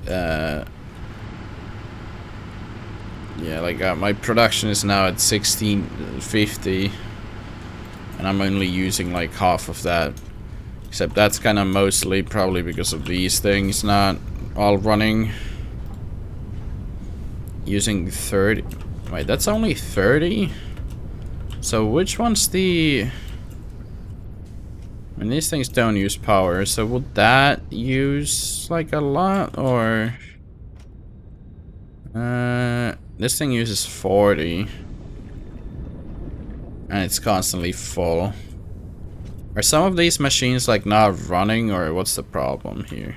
yeah, like my production is now at 1650 and I'm only using like half of that. Except that's kind of mostly probably because of these things not all running. Using 30. Wait, that's only 30? So which one's the... I mean, these things don't use power, so would that use like a lot or... this thing uses 40. And it's constantly full. Are some of these machines like not running or what's the problem here?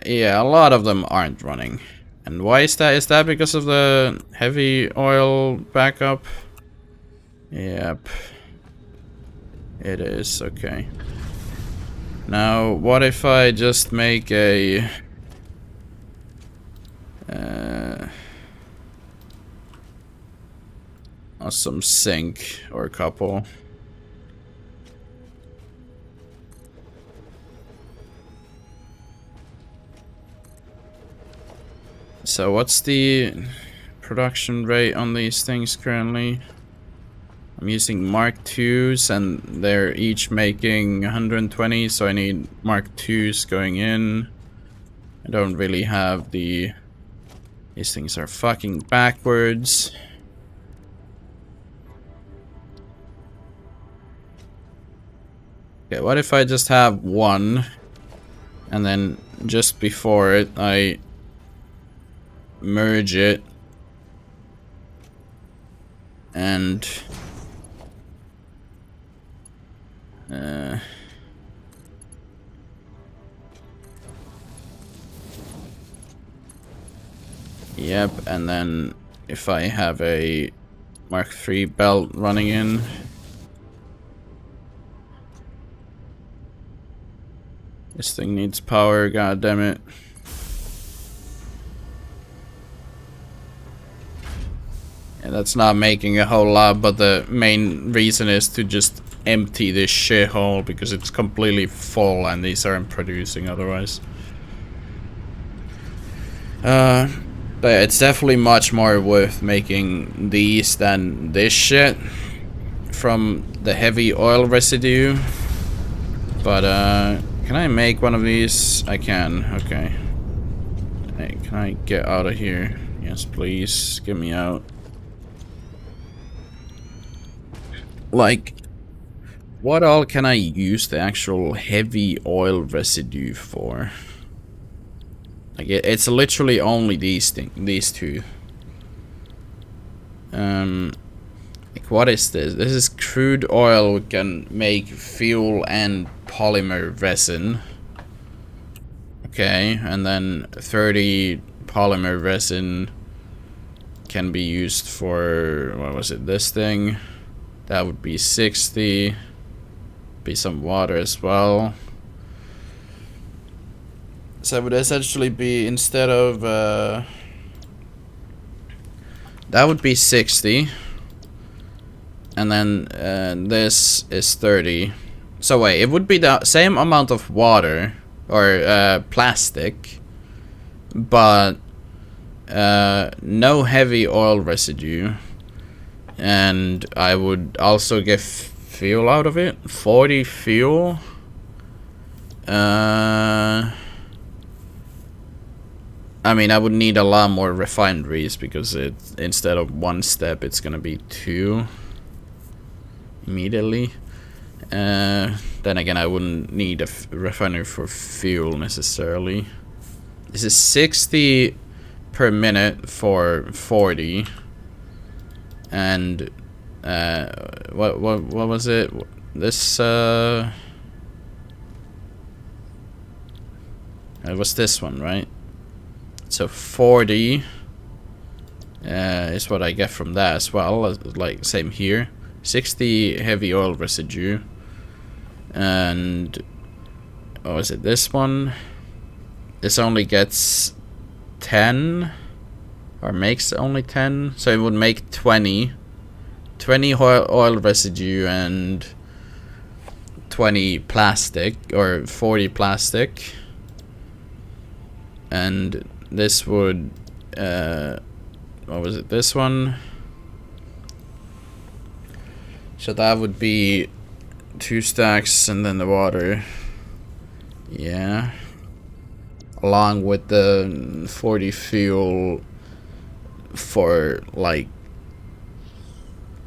Yeah, a lot of them aren't running. And why is that? Is that because of the heavy oil backup? Yep. It is, okay. Now, what if I just make a... some sink or a couple. So what's the production rate on these things currently? I'm using Mark IIs and they're each making 120, so I need Mark IIs going in. I don't really have the... These things are fucking backwards. Okay, what if I just have one, and then just before it, I merge it, and yep, and then if I have a Mark III belt running in, this thing needs power, god damn it. And that's not making a whole lot, but the main reason is to just empty this shithole because it's completely full and these aren't producing otherwise. But yeah, it's definitely much more worth making these than this shit from the heavy oil residue. But can I make one of these? I can, okay. Hey, can I get out of here? Yes, please, get me out. Like, what all can I use the actual heavy oil residue for? Like, it's literally only these two. Like, what is this? This is crude oil. We can make fuel and polymer resin. Okay, and then 30 polymer resin can be used for, what was it, this thing? That would be 60. Be some water as well. So it would essentially be, instead of that would be 60. And then this is 30. So wait, it would be the same amount of water or plastic, but no heavy oil residue, and I would also get fuel out of it. 40 fuel. I mean, I would need a lot more refineries because instead of 1 step, it's gonna be 2 immediately. Then again, I wouldn't need a refinery for fuel necessarily. This is 60 per minute for 40, and what was it? This it was this one, right? So 40 is what I get from that as well. Like same here, 60 heavy oil residue, and oh, is it this one? This only gets 10, or makes only 10, so it would make 20 oil residue and 20 plastic, or 40 plastic. And this would what was it, this one? So that would be 2 stacks and then the water, yeah, along with the 40 fuel for like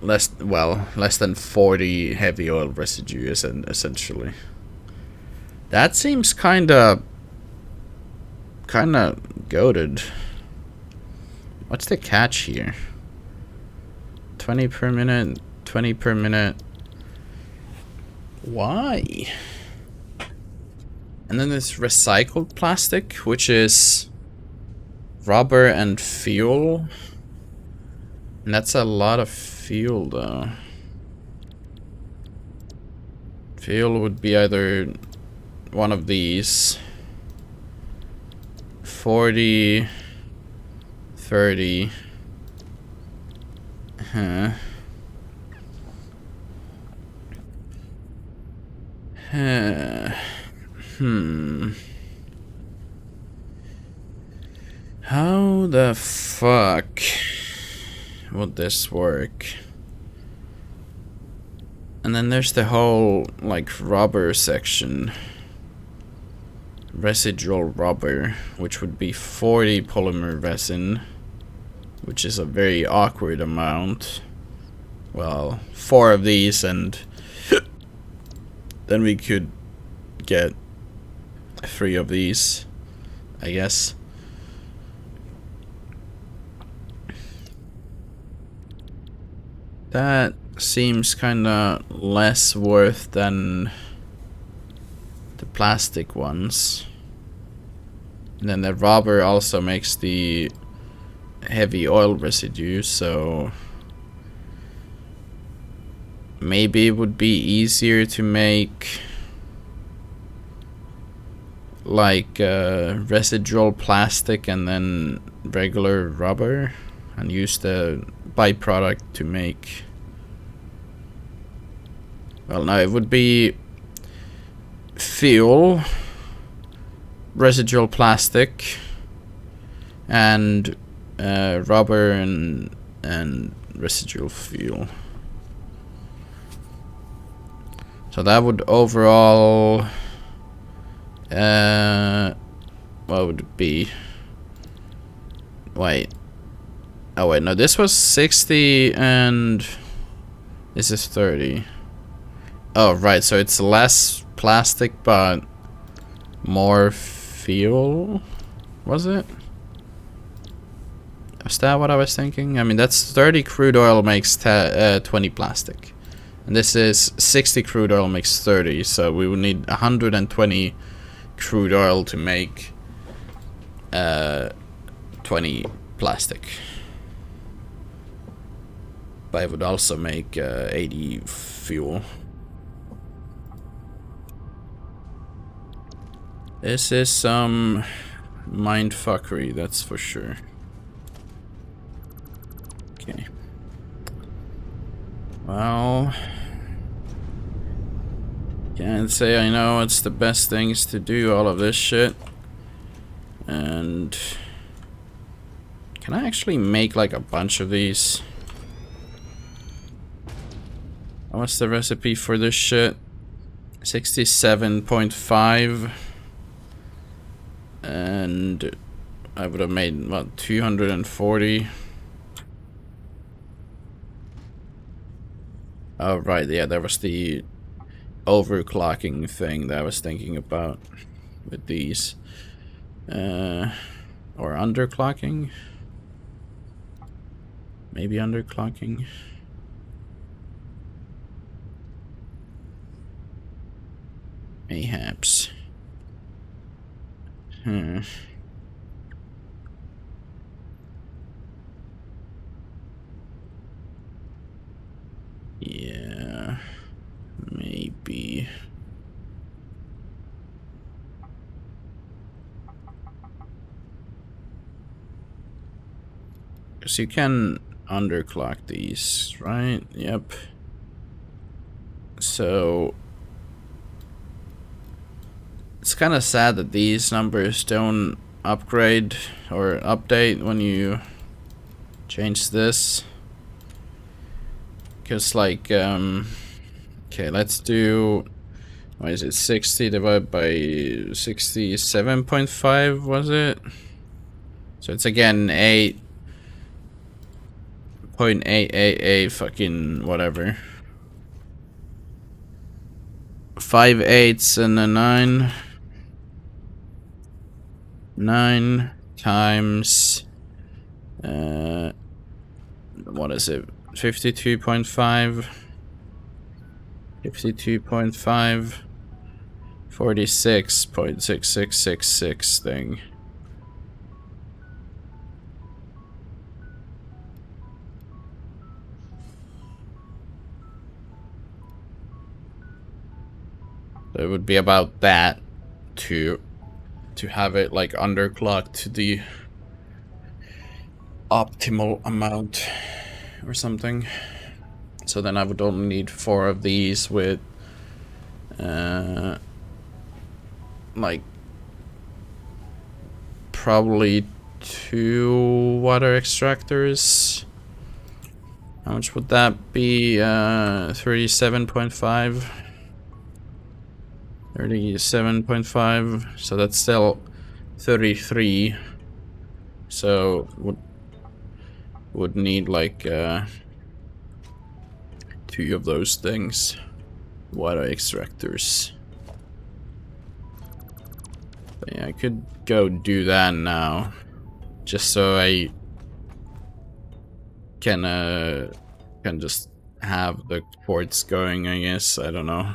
less than 40 heavy oil residue, essentially. That seems kinda goated. What's the catch here? 20 per minute, 20 per minute. Why? And then there's recycled plastic, which is rubber and fuel. And that's a lot of fuel, though. Fuel would be either one of these. 40, 30. How the fuck would this work? And then there's the whole, like, rubber section. Residual rubber, which would be 40 polymer resin, which is a very awkward amount. Well, 4 of these, and then we could get 3 of these, I guess. That seems kinda less worth than the plastic ones. And then the rubber also makes the heavy oil residue, so maybe it would be easier to make like residual plastic and then regular rubber, and use the byproduct to make, well, no, it would be fuel, residual plastic, and rubber and residual fuel. So that would overall, what would it be? Wait. Oh wait, no, this was 60 and this is 30. Oh right, so it's less plastic but more fuel, was it? Was that what I was thinking? I mean, that's 30 crude oil makes 20 plastic. And this is 60 crude oil makes 30, so we would need 120 crude oil to make 20 plastic. But it would also make 80 fuel. This is some mindfuckery, that's for sure. Okay. Well, can't say I know it's the best things to do all of this shit. And Can I actually make like a bunch of these? What's the recipe for this shit? 67.5. And I would have made, what, 240? Oh, right, yeah, there was the overclocking thing that I was thinking about with these. Or underclocking? Maybe underclocking? Mayhaps. Yeah, maybe. Because you can underclock these, right? Yep. So it's kind of sad that these numbers don't upgrade or update when you change this. Because, like, okay, let's do, what is it, 60 divided by 67.5, was it? So it's again 8.888 fucking whatever. 5 eighths and a 9. 9 times, what is it? 52.5. 52.5. 46.6666 thing. It would be about that to have it like underclocked to the optimal amount or something. So then I would only need 4 of these with like probably 2 water extractors. How much would that be? 37.5. 37.5. So that's still 33. So would need like 2 of those things. Water extractors. But yeah, I could go do that now. Just so I can just have the quartz going, I guess. I don't know.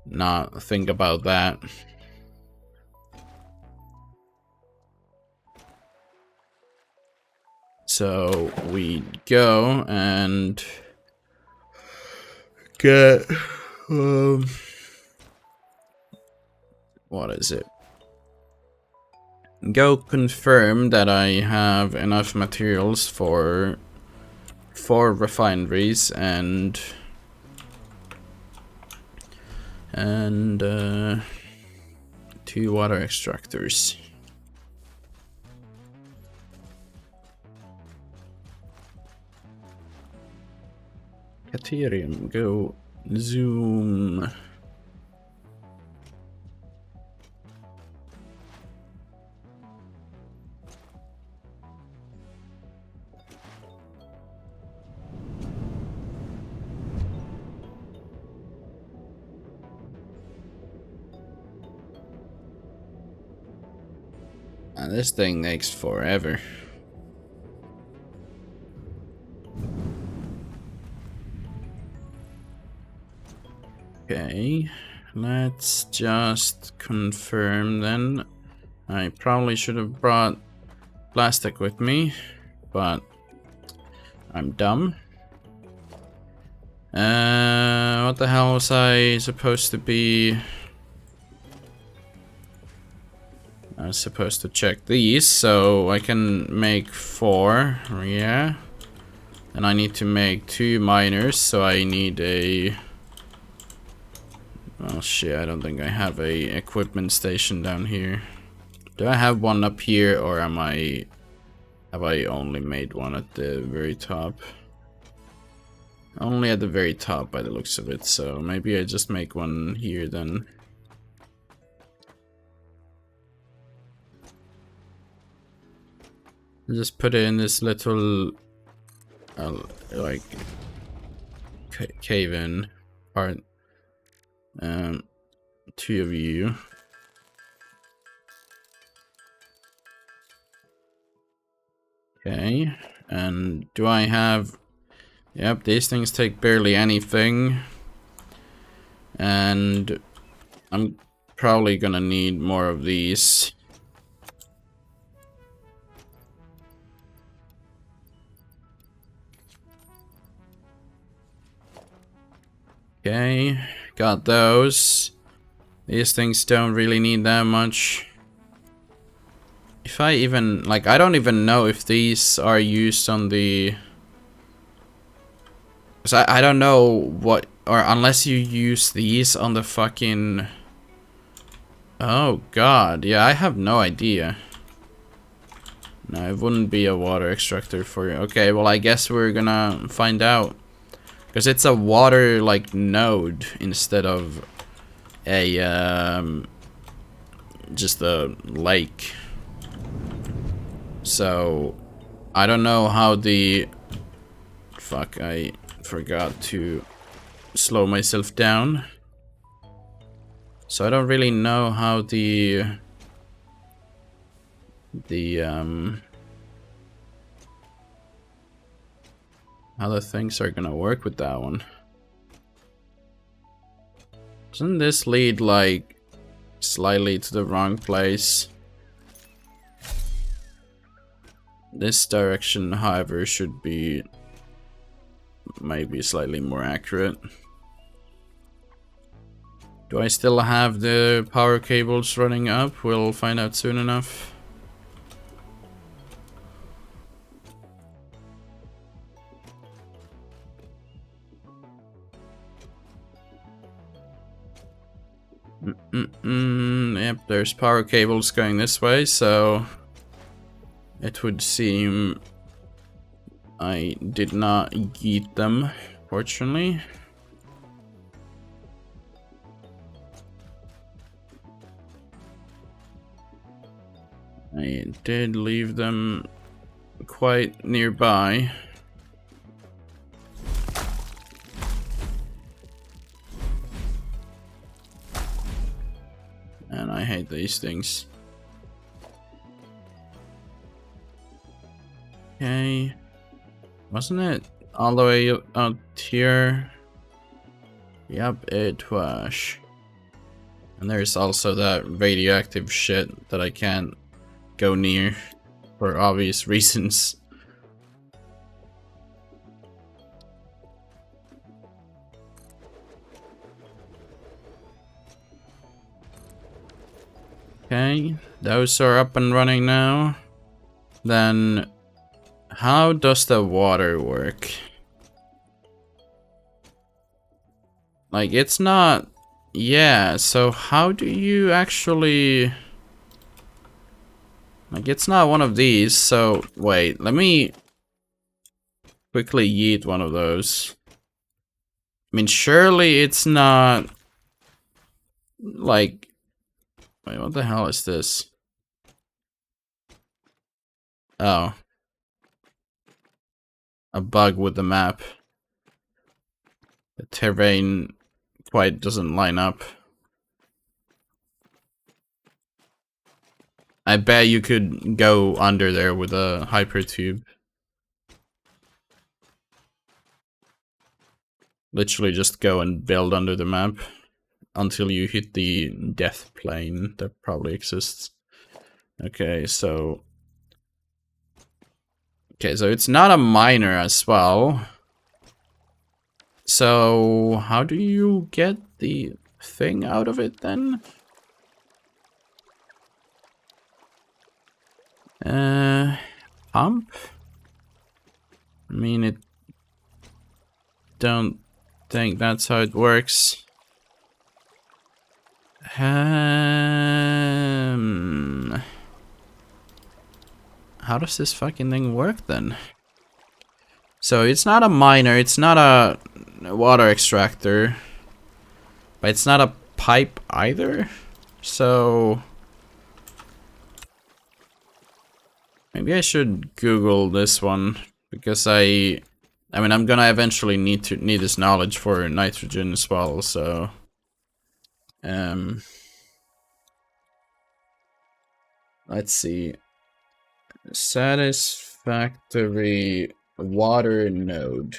Not think about that. So we go and get what is it? Go confirm that I have enough materials for 4 refineries and 2 water extractors. Ethereum, go zoom. And this thing takes forever. Okay, let's just confirm then. I probably should have brought plastic with me, but I'm dumb. What the hell was I supposed to be? I was supposed to check these, so I can make 4, yeah. And I need to make 2 miners, so I need a... Oh shit, I don't think I have a equipment station down here. Do I have one up here, or have I only made one at the very top? Only at the very top by the looks of it, so maybe I just make one here then. Just put it in this little like cave-in part. Two of you. Okay, and do I have... Yep, these things take barely anything. And I'm probably gonna need more of these. Okay, got those. These things don't really need that much. If I even, like, I don't even know if these are used on the... Cause I don't know what, or unless you use these on the fucking... Oh god, yeah, I have no idea. No, it wouldn't be a water extractor for you. Okay, well I guess we're gonna find out. Because it's a water, like, node instead of a, just a lake. So, I don't know how the... Fuck, I forgot to slow myself down. So I don't really know how the how the things are gonna work with that one. Doesn't this lead, like, slightly to the wrong place? This direction, however, should be maybe slightly more accurate. Do I still have the power cables running up? We'll find out soon enough. Yep, there's power cables going this way, so it would seem I did not yeet them, fortunately. I did leave them quite nearby. And I hate these things. Okay. Wasn't it all the way out here? Yep, it was. And there's also that radioactive shit that I can't go near for obvious reasons. Okay, those are up and running now. Then, how does the water work? Like, it's not... Yeah, so how do you actually... Like, it's not one of these, so... Wait, let me... quickly yeet one of those. I mean, surely it's not... Like... Wait, what the hell is this? Oh. A bug with the map. The terrain quite doesn't line up. I bet you could go under there with a hypertube. Literally just go and build under the map until you hit the death plane that probably exists. Okay, so... Okay, so it's not a miner as well. So, how do you get the thing out of it then? Pump? I mean, it... Don't think that's how it works. how does this fucking thing work then? So it's not a miner, it's not a water extractor, but it's not a pipe either. So maybe I should Google this one, because I mean, I'm gonna eventually need this knowledge for nitrogen as well. So let's see. Satisfactory water node.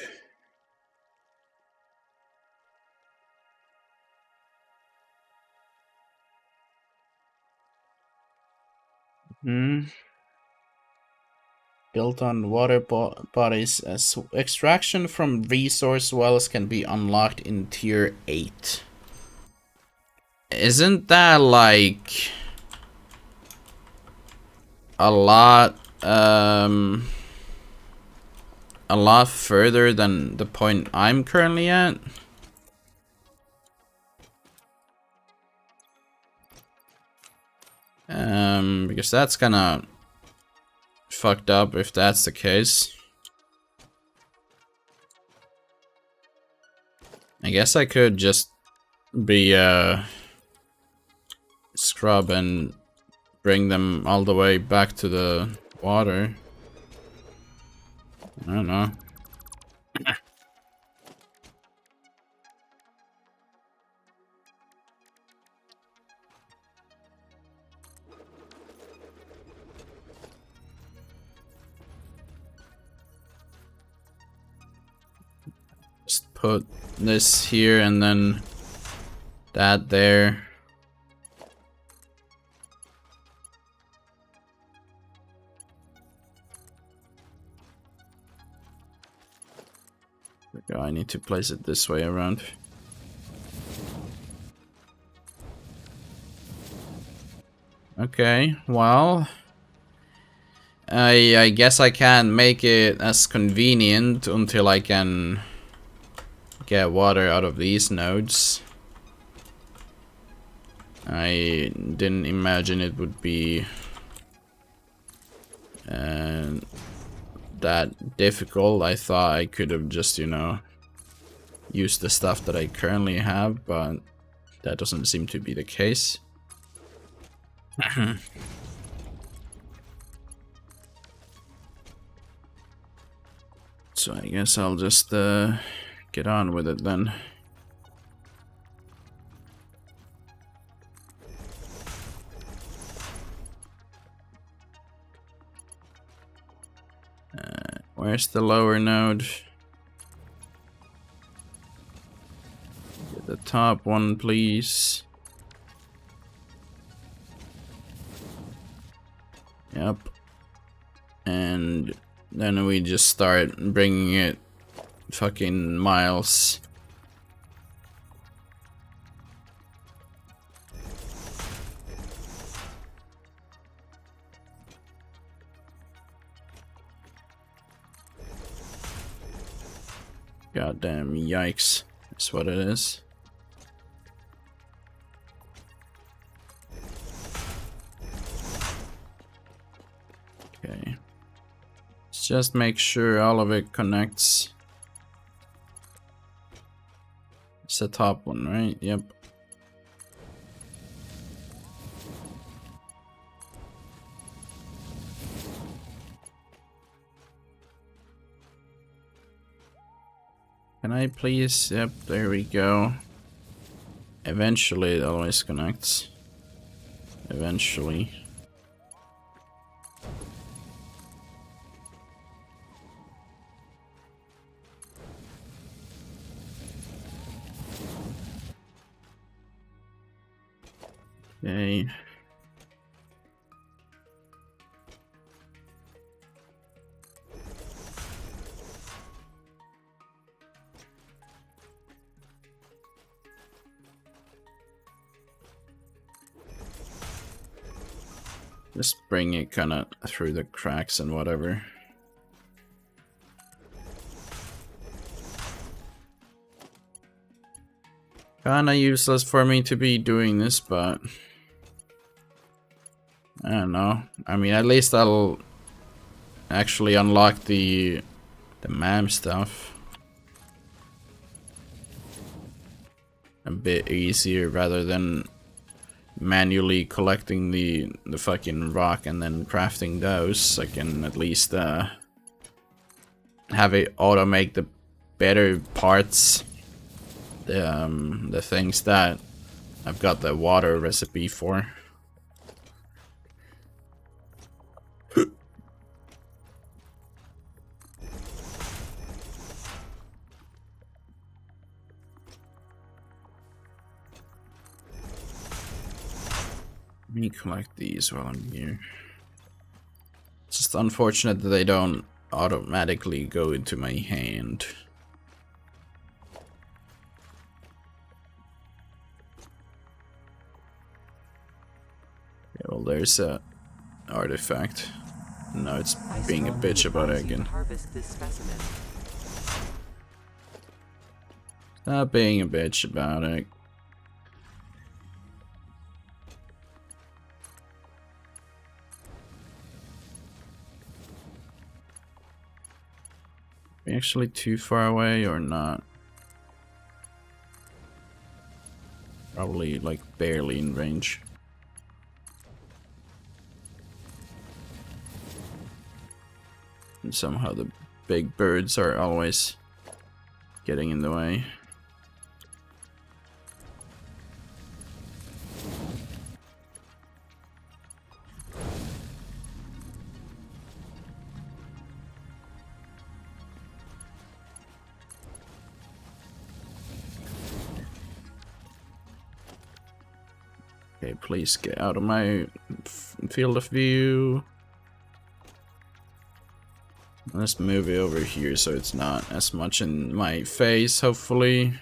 Built on water bodies, as extraction from resource wells can be unlocked in tier 8. Isn't that like a lot further than the point I'm currently at? Because that's kinda fucked up if that's the case. I guess I could just be scrub and bring them all the way back to the water. I don't know. Just put this here and then that there. I need to place it this way around. Okay, well, I guess I can't make it as convenient until I can get water out of these nodes. I didn't imagine it would be that difficult. I thought I could have just, you know, used the stuff that I currently have, but that doesn't seem to be the case. So I guess I'll just get on with it then. Where's the lower node? Get the top one, please. Yep. And then we just start bringing it fucking miles. Goddamn yikes. That's what it is. Okay. Let's just make sure all of it connects. It's the top one, right? Yep. Can I please? Yep, there we go. Eventually it always connects. Eventually. Okay. Just bring it kind of through the cracks and whatever. Kinda useless for me to be doing this, but I don't know. I mean, at least I'll actually unlock the MAM stuff a bit easier rather than manually collecting the fucking rock and then crafting those. I can at least have it auto make the better parts, the things that I've got the water recipe for. Let me collect these while I'm here. It's just unfortunate that they don't automatically go into my hand. Yeah, well, there's a artifact. No, it's being a bitch about it again. Stop being a bitch about it. Are we actually too far away or not? Probably like barely in range. And somehow the big birds are always getting in the way. Okay, please get out of my field of view. Let's move it over here so it's not as much in my face, hopefully.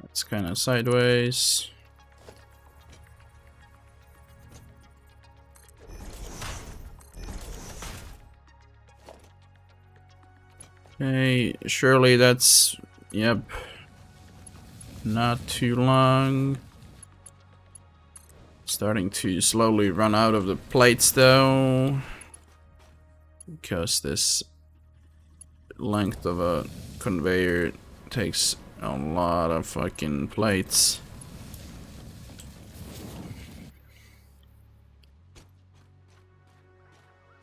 That's kind of sideways. Okay, surely that's... Yep. Not too long. Starting to slowly run out of the plates though. Because this length of a conveyor takes a lot of fucking plates.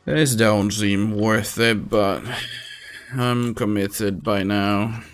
This don't seem worth it, but I'm committed by now.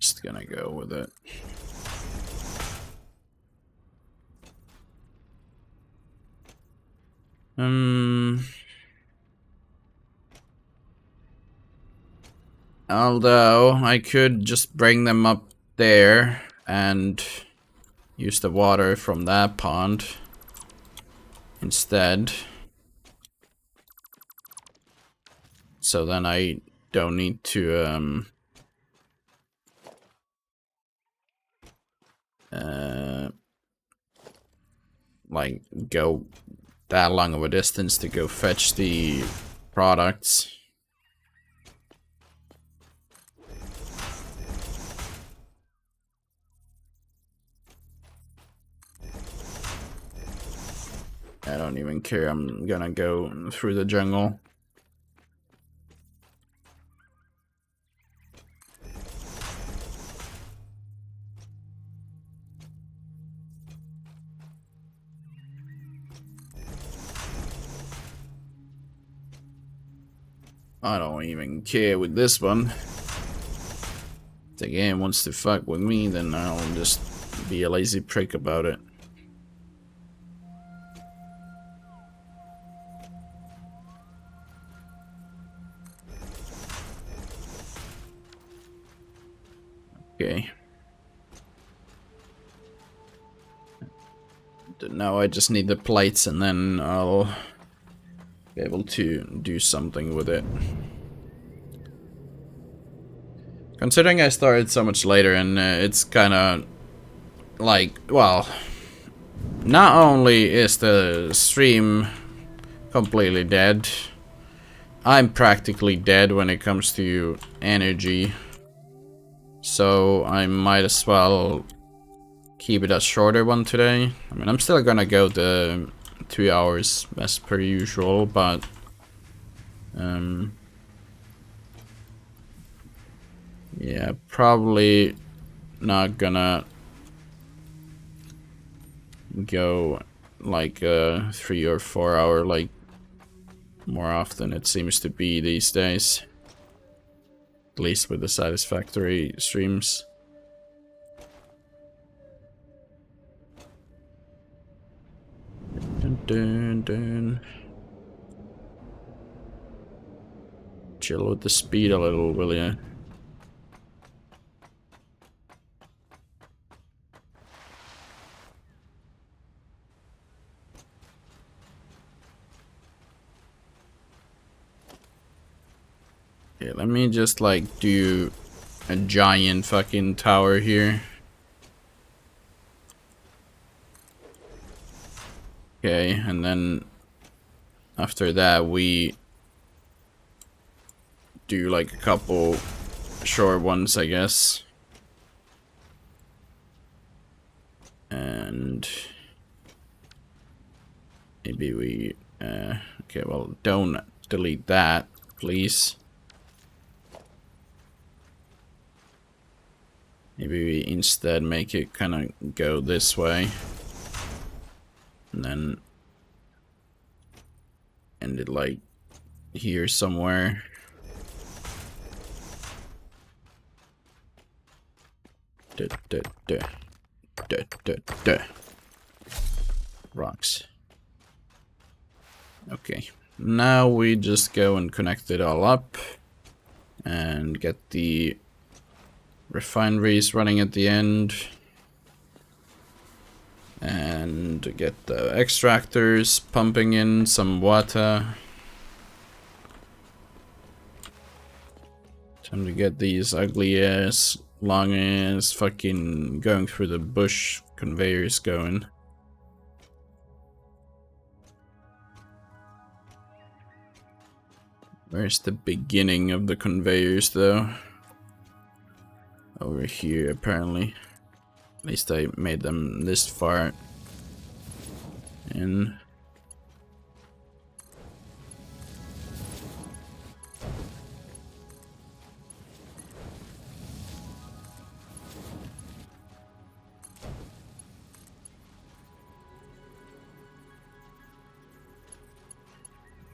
Just gonna go with it. Although I could just bring them up there and use the water from that pond instead. So then I don't need to like go that long of a distance to go fetch the products. I don't even care, I'm gonna go through the jungle. I don't even care with this one. If the game wants to fuck with me, then I'll just be a lazy prick about it. Okay. now I just need the plates and then I'll be able to do something with it. Considering I started so much later and it's kind of like, well, not only is the stream completely dead, I'm practically dead when it comes to energy. So I might as well keep it a shorter one today. I mean, I'm still gonna go the 2 hours as per usual, but yeah, probably not gonna go like 3 or 4 hour like more often it seems to be these days. At least with the Satisfactory streams. Dun, dun, dun. Chill with the speed a little, will ya? Okay, let me just like do a giant fucking tower here. Okay, and then after that we do like a couple short ones, I guess. And maybe we okay, well, don't delete that, please. Maybe we instead make it kind of go this way. And then end it like here somewhere. Duh, duh, duh. Duh, duh, duh. Rocks. Okay. Now we just go and connect it all up. And get the refineries running at the end. And get the extractors pumping in some water. Time to get these ugly ass, long ass, fucking going through the bush conveyors going. Where's the beginning of the conveyors though? Over here apparently. At least I made them this far in.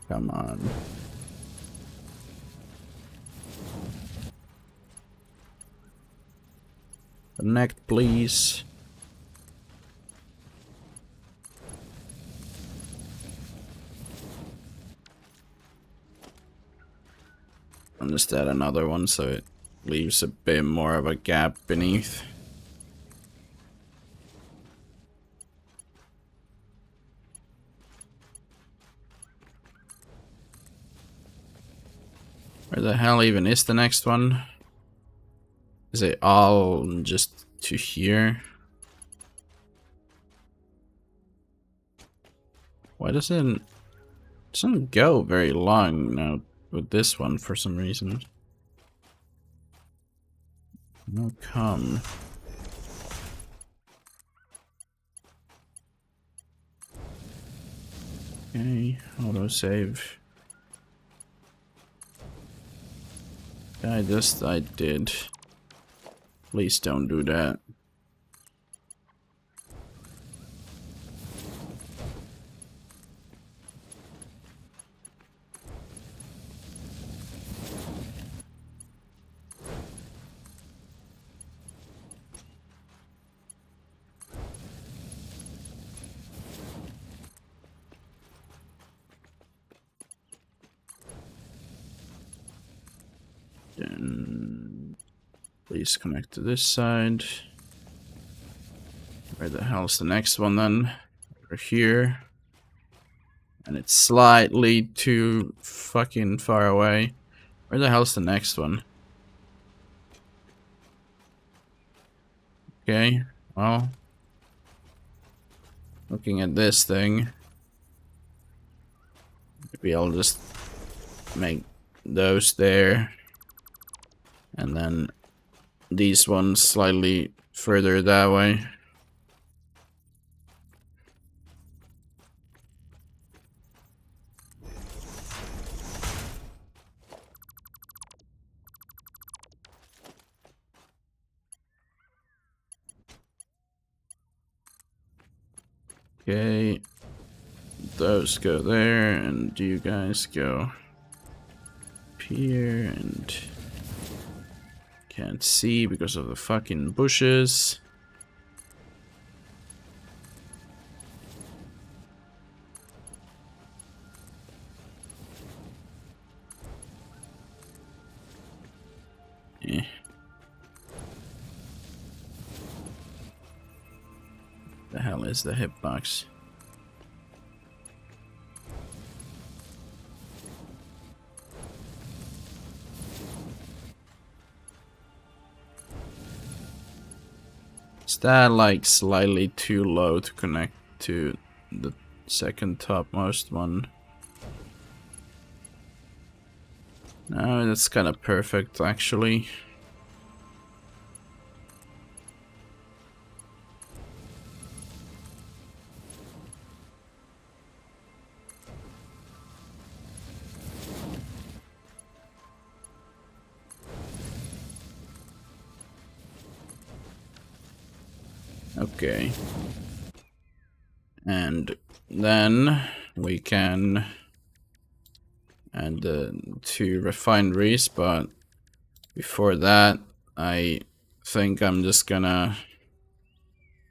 Come on. Connect, please. And just add another one so it leaves a bit more of a gap beneath. Where the hell even is the next one? Is it all just to here? Why doesn't go very long now with this one for some reason? How come? Okay, autosave. I did. Please don't do that. Then please connect to this side. Where the hell's the next one then? Or here. And it's slightly too fucking far away. Where the hell's the next one? Okay, well. Looking at this thing. Maybe I'll just make those there. And then these ones slightly further that way. Okay, those go there, and you guys go up here, and can't see because of the fucking bushes. Eh. The hell is the hitbox? Is that like slightly too low to connect to the second topmost one? No, that's kind of perfect actually. Okay. And then we can add the 2 refineries, but before that, I think I'm just gonna...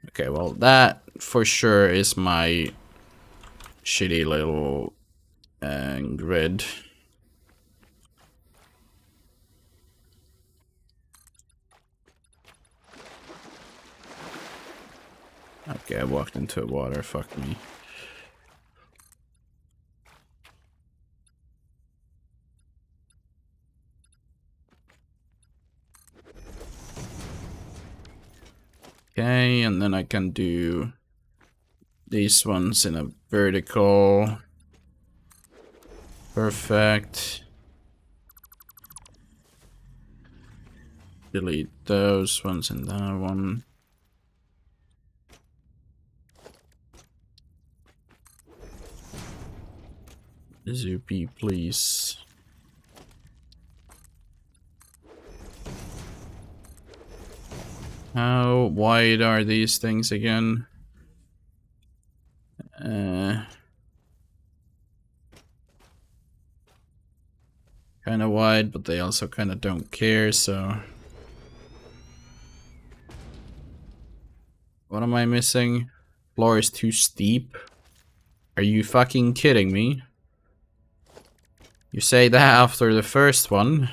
Okay, well, that for sure is my shitty little grid. Okay, I walked into water, fuck me. Okay, and then I can do these ones in a vertical. Perfect. Delete those ones and that one. Zoopy, please. How wide are these things again? Kind of wide, but they also kind of don't care, so... What am I missing? Floor is too steep. Are you fucking kidding me? You say that after the first one.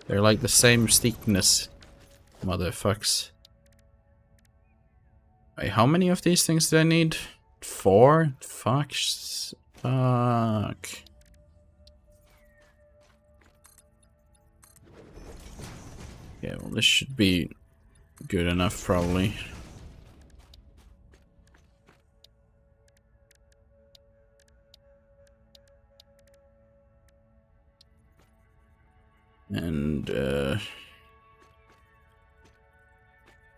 They're like the same steepness. Motherfucks. Wait, how many of these things do I need? 4? Fuck. Fuck. Yeah, well, this should be good enough, probably. And, I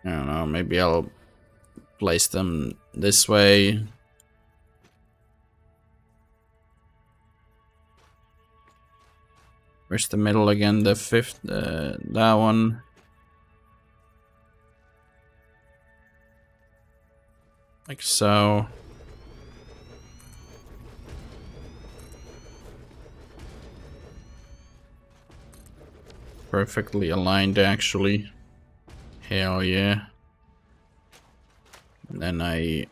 don't know, maybe I'll place them this way. Where's the middle again? The 5th, that one. Like so. Perfectly aligned, actually. Hell yeah. And then I...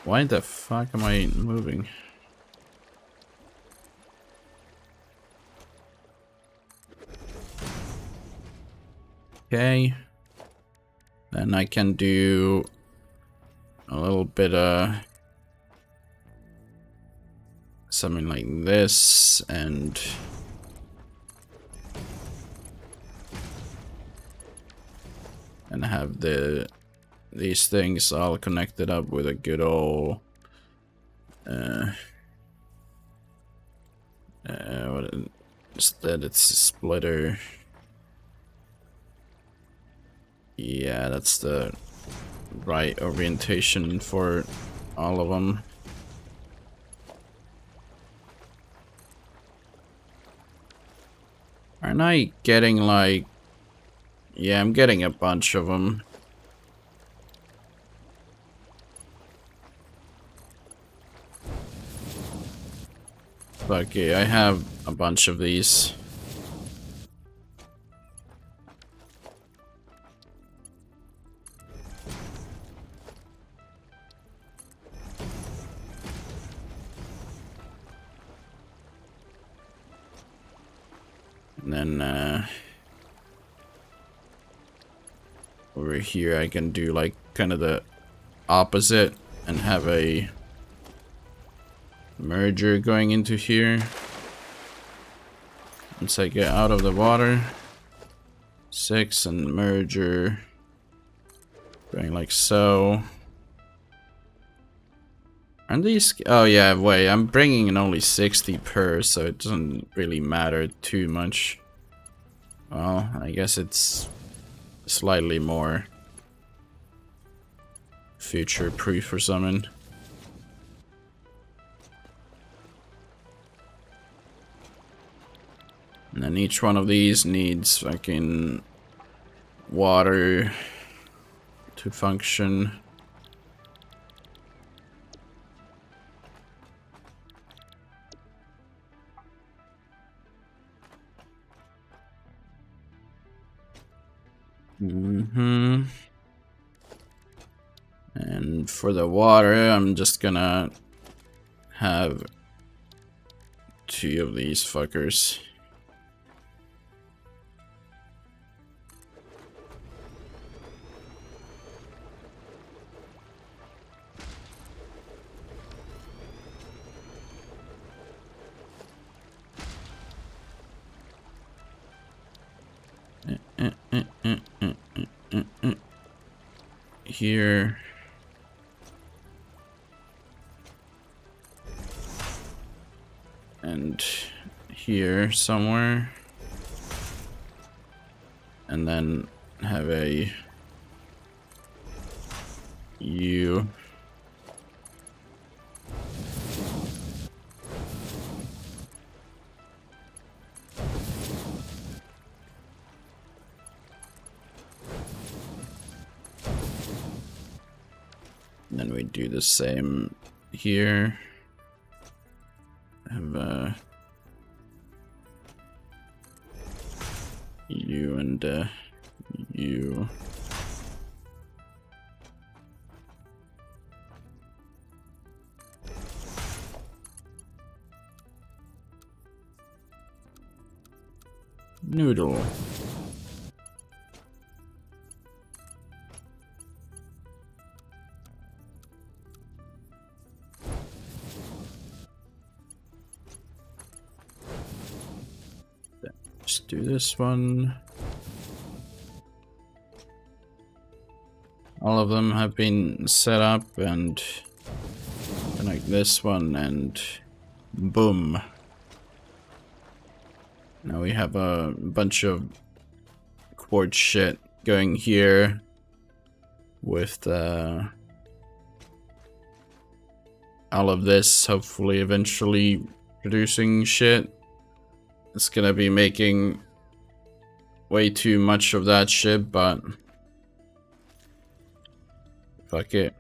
Why the fuck am I moving? Okay. Then I can do a little bit something like this, and have these things all connected up with a good old what instead it's a splitter. Yeah, that's the right orientation for all of them. Aren't I getting like... Yeah, I'm getting a bunch of them. Okay, I have a bunch of these. And then over here I can do like kind of the opposite and have a merger going into here. Once I get out of the water, 6 and merger going like so. Aren't these... Oh yeah, wait, I'm bringing in only 60 per, so it doesn't really matter too much. Well, I guess it's slightly more future proof or something. And then each one of these needs fucking water to function. And for the water, I'm just gonna have 2 of these fuckers. Here. And here somewhere. And then have a U. And then we do the same here. Have a U and U. Noodle. Just do this one. All of them have been set up, and like this one, and boom. Now we have a bunch of quartz shit going here with all of this hopefully eventually producing shit. It's gonna be making way too much of that shit, but fuck it.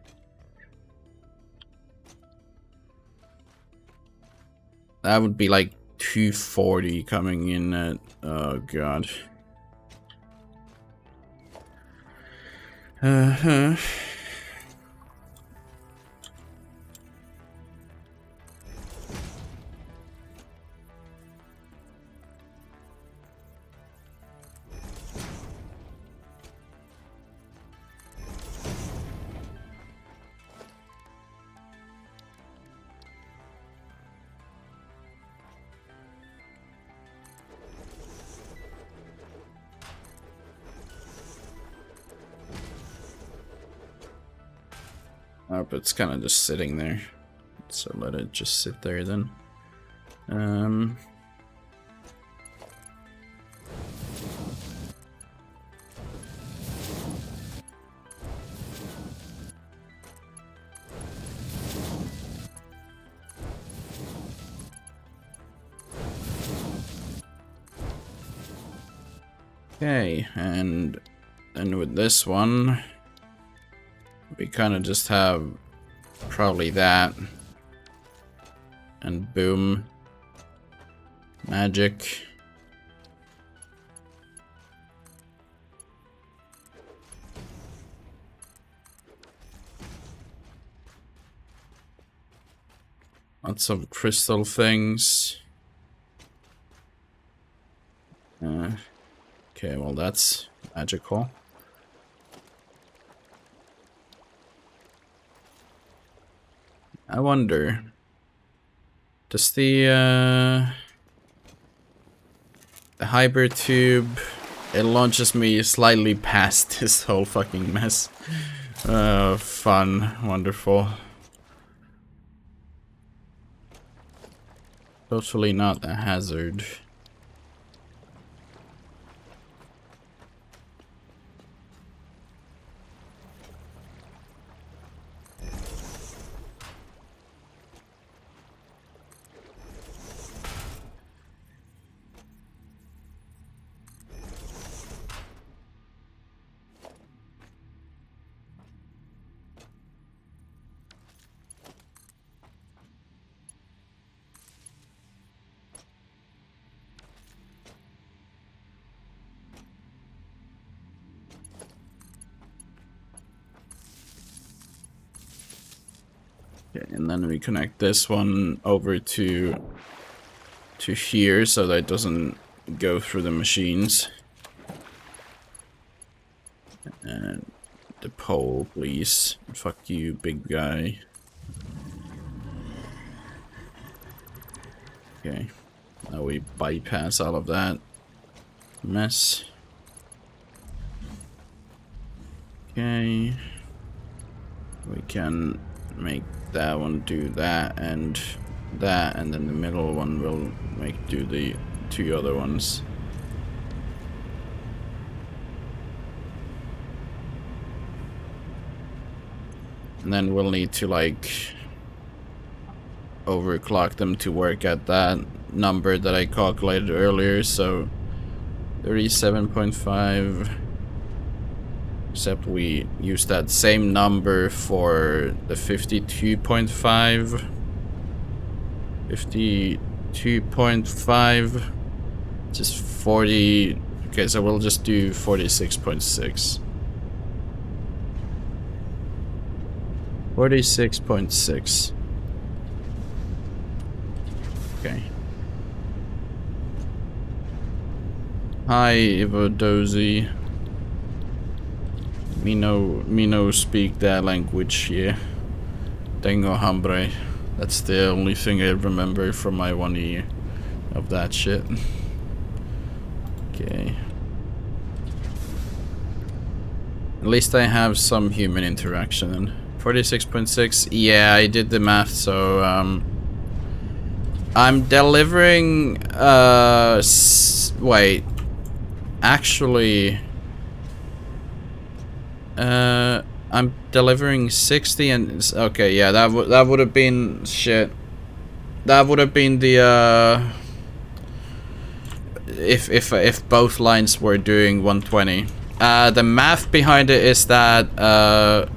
That would be like 240 coming in at... Oh god. Oh, but it's kind of just sitting there. So let it just sit there then. Okay, and then with this one, we kind of just have probably that. And boom. Magic. Lots of crystal things. Okay, well that's magical. I wonder, does the hybrid tube, it launches me slightly past this whole fucking mess. Fun, wonderful. Totally not a hazard. Okay, and then we connect this one over to here so that it doesn't go through the machines. And the pole, please. Fuck you, big guy. Okay, now we bypass all of that mess. Okay, we can make that one do that, and then the middle one will do the two other ones. And then we'll need to like overclock them to work at that number that I calculated earlier, so 37.5. Except we use that same number for the 52.5. 52.5. Just 40. Okay, so we'll just do 46.6. 46.6. Okay. Hi, Ivo Dozy. Me no speak that language here. Tengo hambre. That's the only thing I remember from my 1 year of that shit. Okay. At least I have some human interaction. 46.6. Yeah, I did the math, so I'm delivering wait. Actually, I'm delivering 60 and okay, yeah, that would have been shit. That would have been the if both lines were doing 120. The math behind it is that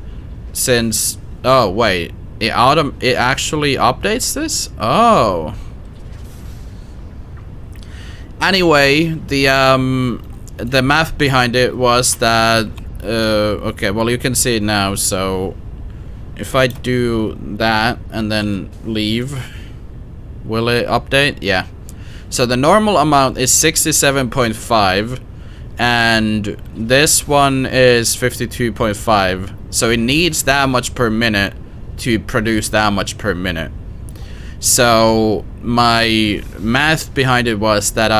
since oh wait, it actually updates this? Oh. Anyway, the math behind it was that okay, well you can see it now, so if I do that and then leave, will it update? Yeah. So the normal amount is 67.5 and this one is 52.5, so it needs that much per minute to produce that much per minute. So my math behind it was that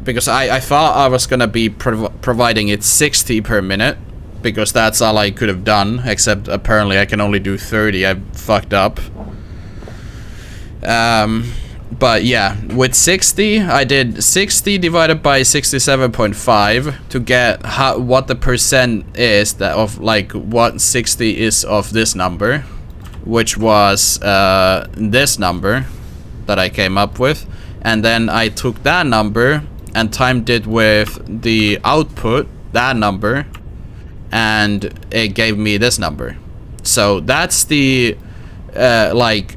because I thought I was gonna be providing it 60 per minute, because that's all I could have done, except apparently I can only do 30. I fucked up. But yeah, with 60, I did 60 divided by 67.5 to get what the percent is that of like what 60 is of this number, which was this number that I came up with, and then I took that number and timed it with the output, that number, and it gave me this number. So that's the like,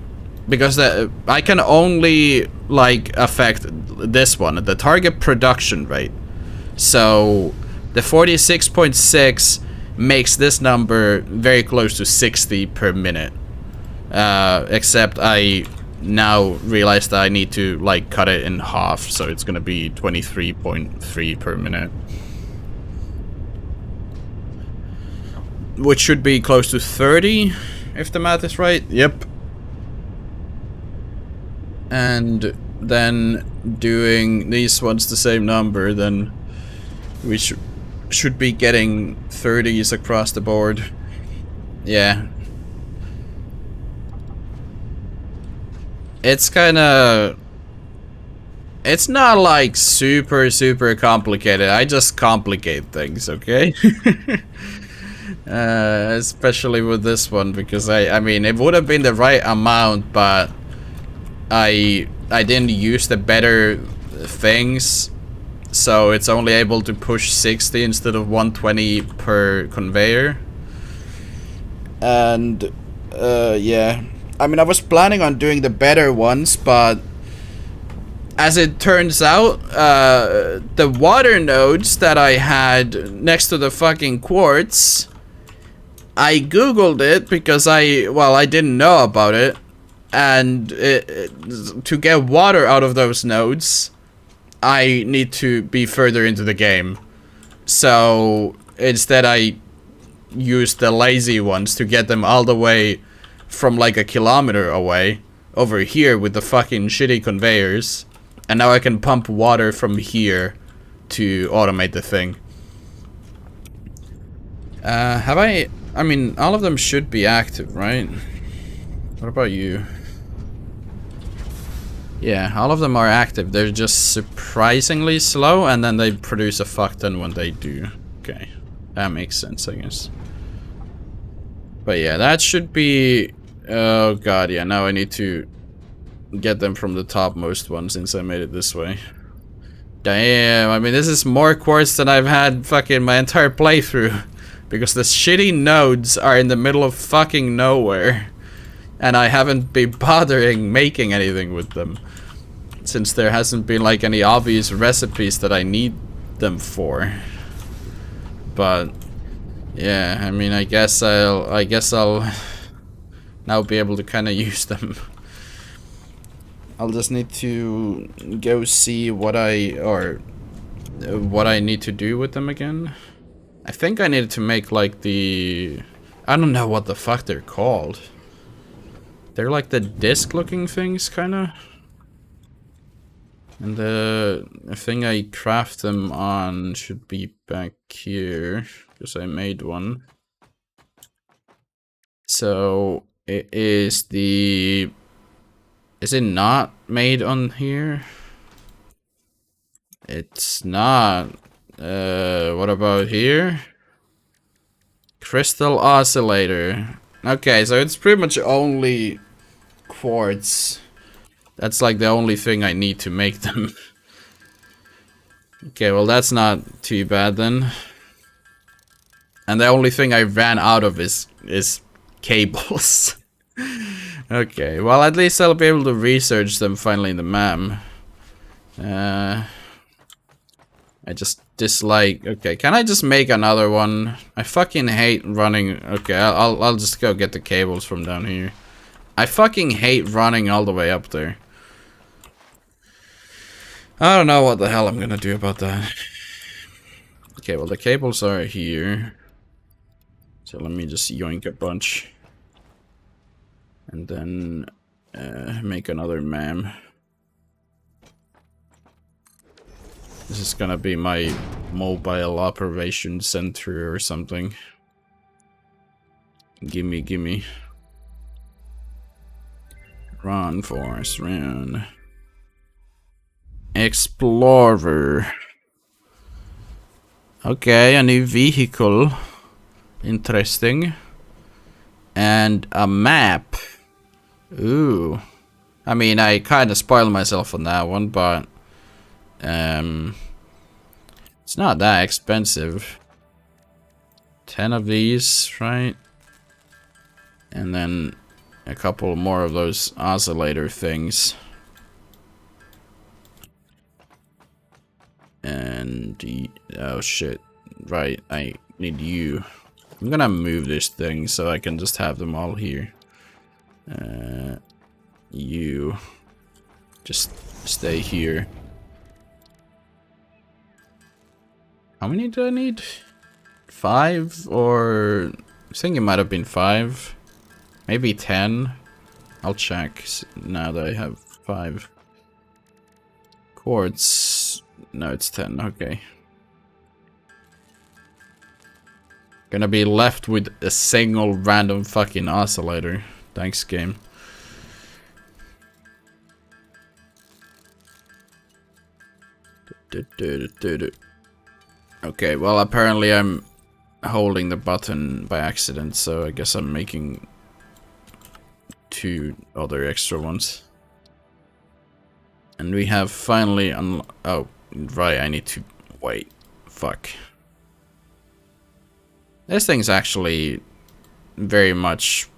because I can only like affect this one, the target production rate. So the 46.6 makes this number very close to 60 per minute. Except I now realize that I need to like cut it in half, so it's gonna be 23.3 per minute. Which should be close to 30, if the math is right. Yep. And then doing these ones the same number, then we should be getting 30s across the board. Yeah. It's kinda... It's not like super complicated. I just complicate things, okay? Especially with this one, because I mean, it would have been the right amount, but I didn't use the better things, so it's only able to push 60 instead of 120 per conveyor. And yeah, I mean, I was planning on doing the better ones, but as it turns out, the water nodes that I had next to the fucking quartz, I googled it because I didn't know about it. And to get water out of those nodes, I need to be further into the game. So instead I used the lazy ones to get them all the way from like a kilometer away over here with the fucking shitty conveyors. And now I can pump water from here to automate the thing. I mean, all of them should be active, right? What about you? Yeah, all of them are active. They're just surprisingly slow, and then they produce a fuck ton when they do. Okay, that makes sense, I guess. But yeah, that should be... Oh god, yeah, now I need to get them from the topmost one since I made it this way. Damn, I mean, this is more quartz than I've had fucking my entire playthrough. Because the shitty nodes are in the middle of fucking nowhere. And I haven't been bothering making anything with them. Since there hasn't been like any obvious recipes that I need them for. But yeah, I mean, I guess I'll now be able to kind of use them. I'll just need to go see what I need to do with them again. I think I needed to make like the... I don't know what the fuck they're called. They're like the disc looking things, kinda. And the thing I craft them on should be back here, because I made one. So it is the... Is it not made on here? It's not. What about here? Crystal oscillator. Okay, so it's pretty much only quartz. That's like the only thing I need to make them. Okay, well that's not too bad then. And the only thing I ran out of is cables. Okay, well at least I'll be able to research them finally in the MAM. I just dislike... Okay, can I just make another one? I fucking hate running... Okay, I'll just go get the cables from down here. I fucking hate running all the way up there. I don't know what the hell I'm gonna do about that. Okay, well the cables are here. So let me just yoink a bunch. And then make another MAM. This is gonna be my mobile operation center or something. Gimme. Run, Force, run. Explorer. Okay, a new vehicle. Interesting. And a map. Ooh. I mean, I kind of spoiled myself on that one, but it's not that expensive. 10 of these, right? And then a couple more of those oscillator things. And oh shit. Right, I need you. I'm gonna move this thing so I can just have them all here. You just stay here. How many do I need? 5 or I think it might have been 5. Maybe 10. I'll check now that I have 5 quartz. No, it's 10. Okay. Gonna be left with a single random fucking oscillator. Thanks, game. Okay, well, apparently I'm holding the button by accident, so I guess I'm making 2 other extra ones. And we have finally oh, right, I need to wait. Fuck. This thing's actually very much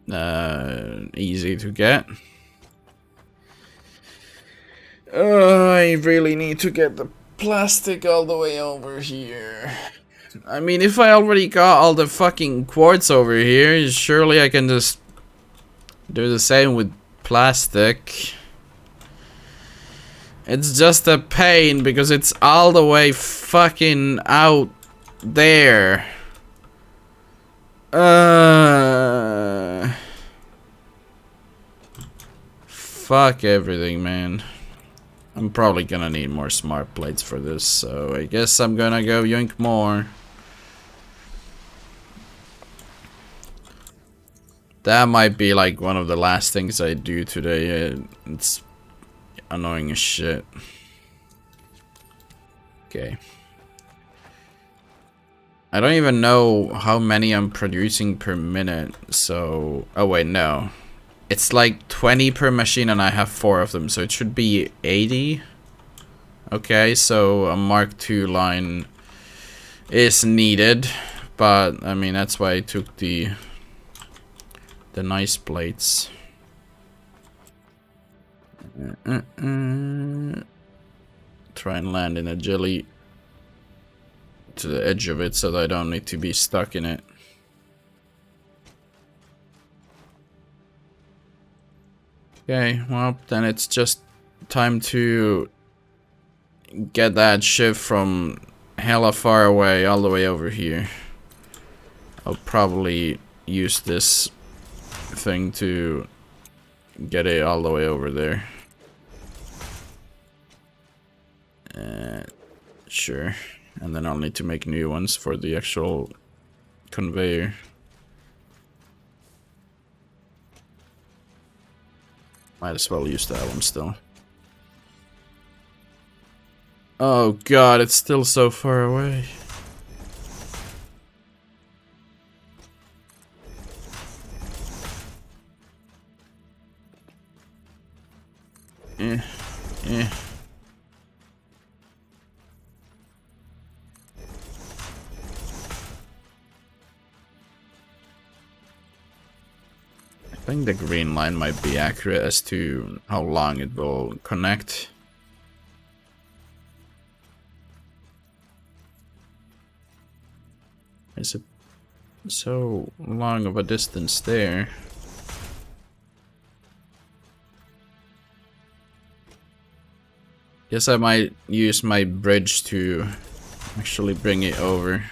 easy to get. I really need to get the plastic all the way over here. I mean, if I already got all the fucking quartz over here, surely I can just do the same with plastic. It's just a pain because it's all the way fucking out there. Fuck everything, man. I'm probably gonna need more smart plates for this, so I guess I'm gonna go yoink more. That might be like one of the last things I do today. It's annoying as shit. Okay. I don't even know how many I'm producing per minute, so... Oh wait, no. It's like 20 per machine and I have 4 of them, so it should be 80. Okay, so a Mark II line is needed, but I mean that's why I took the nice plates. Try and land in a jelly to the edge of it so that I don't need to be stuck in it. Okay, well then it's just time to get that ship from hella far away all the way over here. I'll probably use this thing to get it all the way over there. Sure. And then I'll need to make new ones for the actual conveyor. Might as well use that one still. Oh god, it's still so far away. Eh. I think the green line might be accurate as to how long it will connect. Is it so long of a distance there? Guess I might use my bridge to actually bring it over.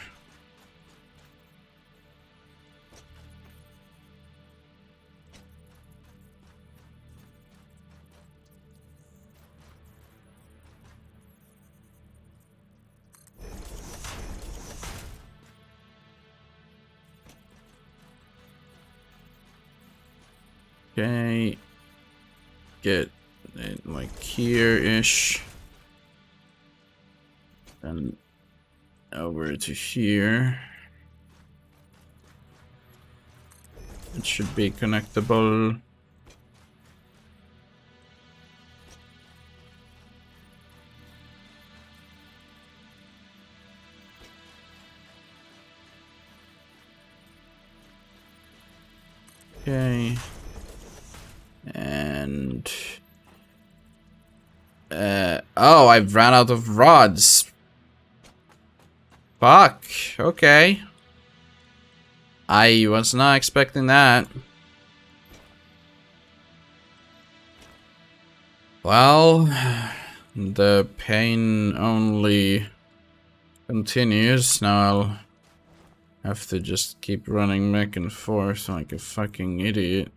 Okay. Get it like here-ish. And over to here. It should be connectable. Okay. And oh, I've ran out of rods. Fuck. Okay. I was not expecting that. Well, the pain only continues. Now I'll have to just keep running back and forth like a fucking idiot.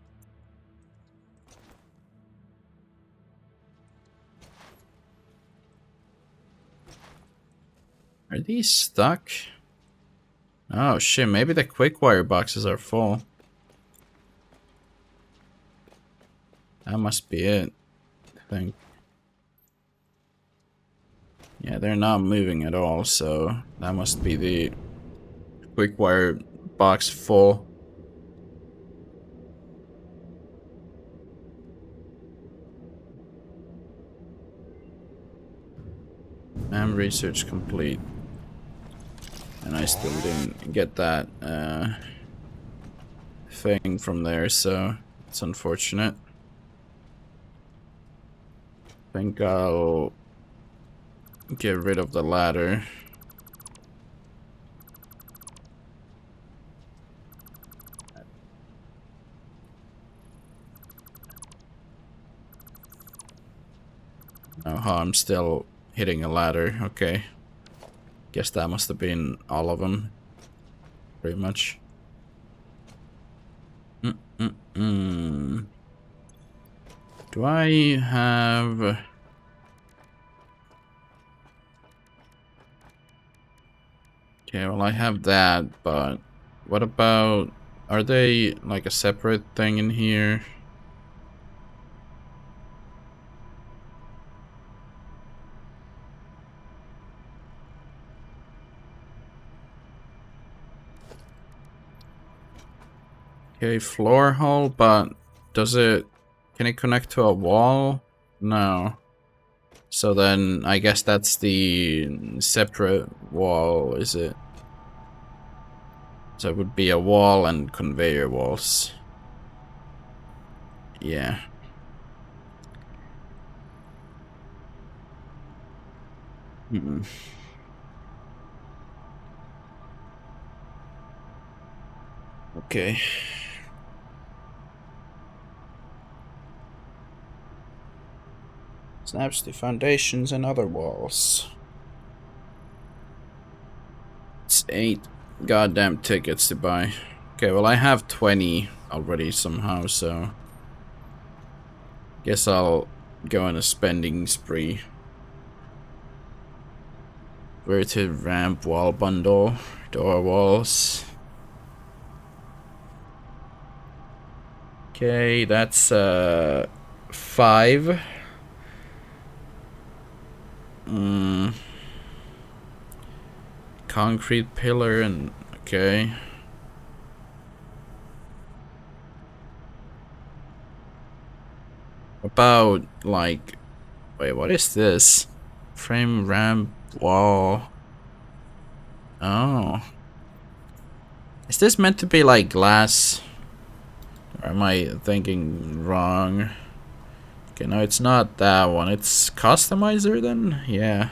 Are these stuck? Oh shit, maybe the quick wire boxes are full. That must be it, I think. Yeah, they're not moving at all, so that must be the quick wire box full. And research complete. And I still didn't get that thing from there, so it's unfortunate. I think I'll get rid of the ladder. Oh, I'm still hitting a ladder. Okay. Guess that must have been all of them. Pretty much. Do I have... Okay, well I have that, but what about... Are they like a separate thing in here? Okay, floor hole, but does it... Can it connect to a wall? No. So then I guess that's the separate wall, is it? So it would be a wall and conveyor walls. Yeah. Okay. Snaps the foundations and other walls. It's 8 goddamn tickets to buy. Okay, well I have 20 already somehow, so... Guess I'll go on a spending spree. Verted ramp wall bundle. Door walls. Okay, that's 5. Concrete pillar and okay. About like, wait, what is this? Frame ramp wall. Oh, is this meant to be like glass? Or am I thinking wrong? Okay, no, it's not that one. It's customizer then? Yeah.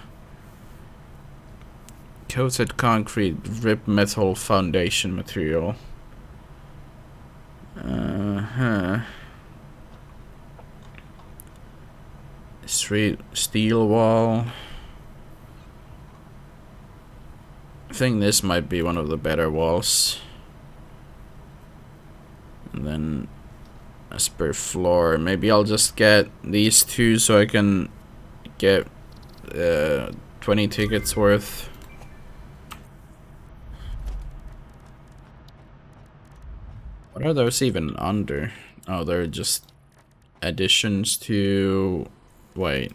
Coated concrete, rip metal foundation material. Street steel wall. I think this might be one of the better walls. And then as per floor, maybe I'll just get these two so I can get 20 tickets worth. What are those even under? Oh, they're just additions to... Wait.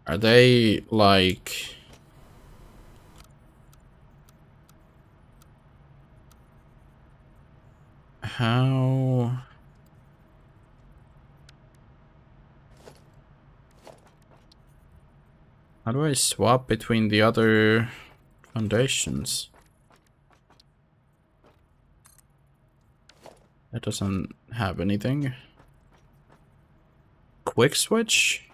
Are they, like... How... How do I swap between the other foundations? That doesn't have anything. Quick switch?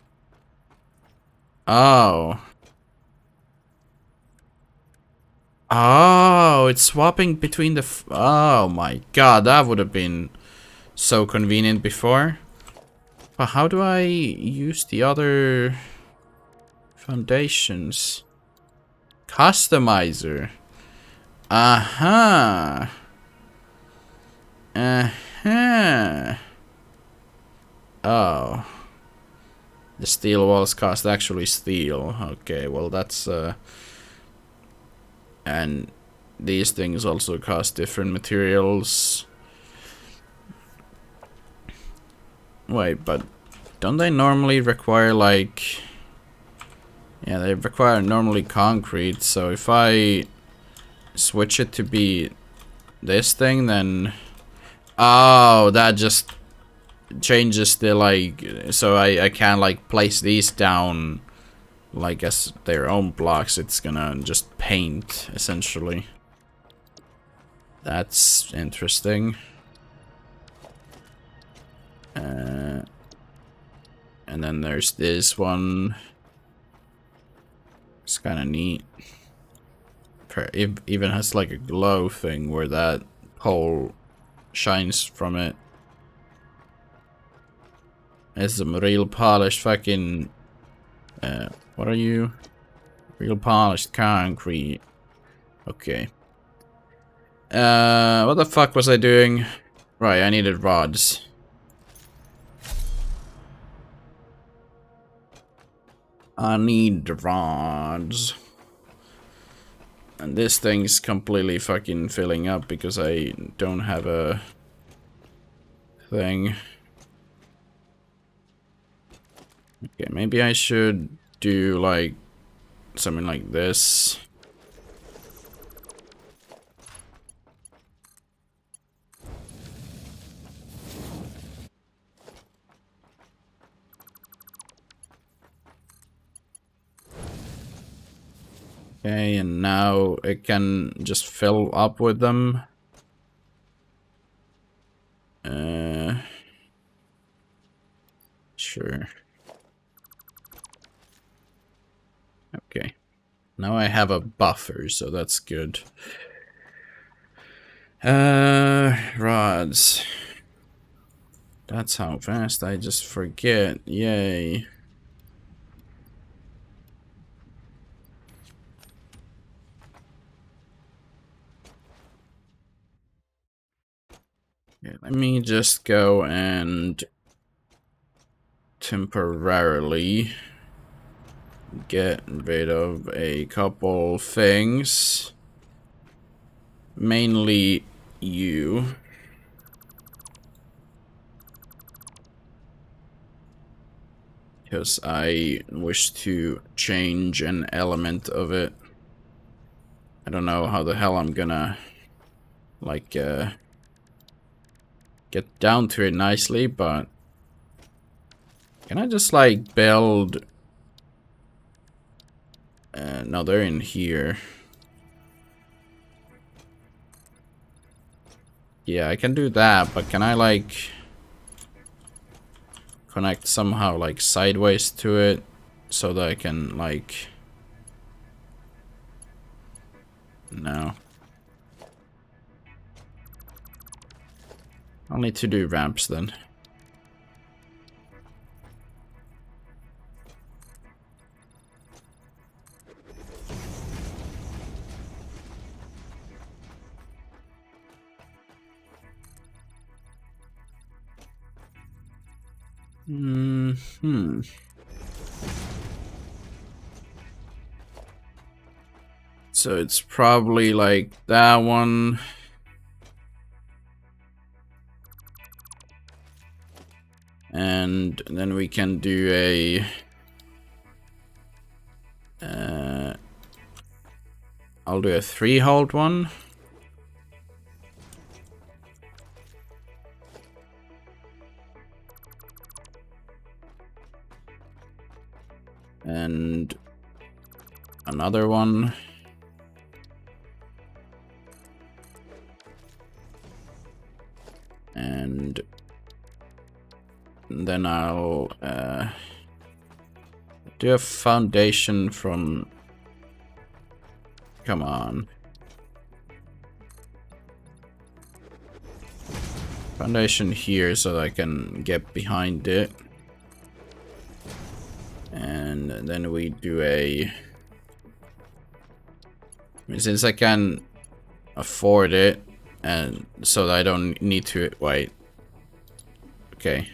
Oh. Oh, it's swapping between the... Oh my god, that would have been so convenient before. But how do I use the other foundations? Customizer. Aha. Aha. Oh. The steel walls cost actually steel. Okay, well that's and these things also cost different materials. Wait, but don't they normally require like... Yeah, they require normally concrete, so if I switch it to be this thing, then... Oh, that just changes the, like... So I can, like, place these down, like, as their own blocks. It's gonna just paint, essentially. That's interesting. And then there's this one. It's kind of neat. It even has like a glow thing where that pole shines from it. It's some real polished fucking... what are you? Real polished concrete. Okay. What the fuck was I doing? Right, I needed rods. I need rods. And this thing's completely fucking filling up because I don't have a thing. Okay, maybe I should do like something like this. Okay, and now it can just fill up with them. Sure. Okay. Now I have a buffer, so that's good. Rods. That's how fast I just forget. Yay. Okay, let me just go and temporarily get rid of a couple things. Mainly you. Because I wish to change an element of it. I don't know how the hell I'm gonna, like, get down to it nicely, but... Can I just, like, build... no, they're in here. Yeah, I can do that, but can I, like... connect somehow, like, sideways to it, so that I can, like... No. I'll need to do ramps then. So it's probably like that one. And then we can do a... I'll do a 3-hold one. And another one. And then I'll do a foundation from... Come on. Foundation here so that I can get behind it. And then we do a... I mean, since I can afford it, and so that I don't need to... Wait. Okay.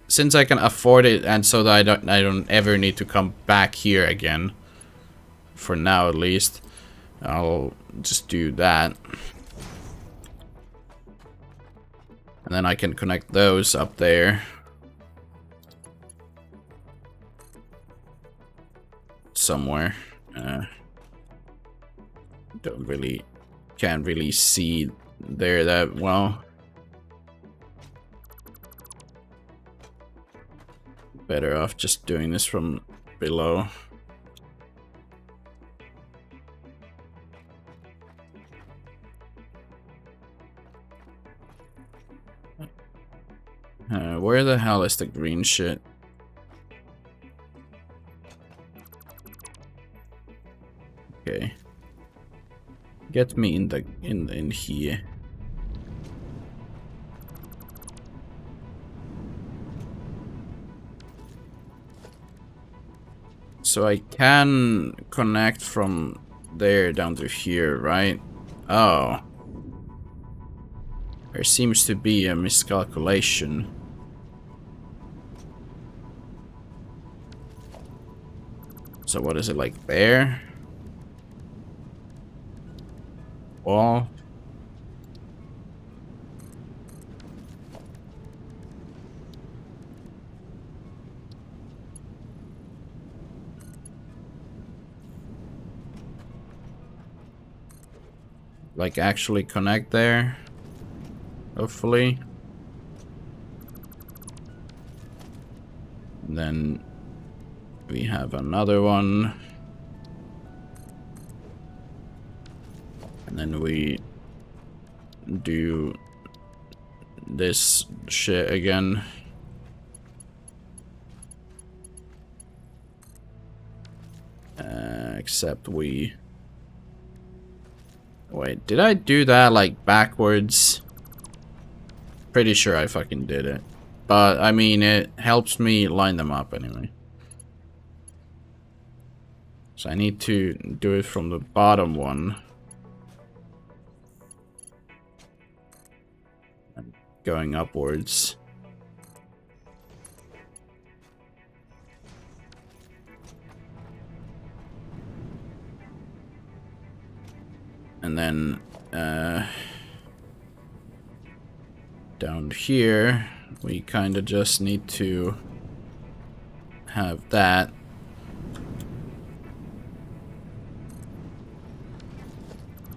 Since I can afford it, and so that I don't ever need to come back here again. For now, at least. I'll just do that. And then I can connect those up there. Somewhere. Can't really see there that well. Better off just doing this from below. Where the hell is the green shit? Okay. Get me in here. So I can connect from there down to here, right? Oh. There seems to be a miscalculation. So what is it, like there? Wall? Like actually connect there? Hopefully. And then we have another one. And then we do this shit again. Except we... Wait, did I do that like backwards? Pretty sure I fucking did it. But, I mean, it helps me line them up anyway. So I need to do it from the bottom one. And going upwards. And then, down here, we kind of just need to have that.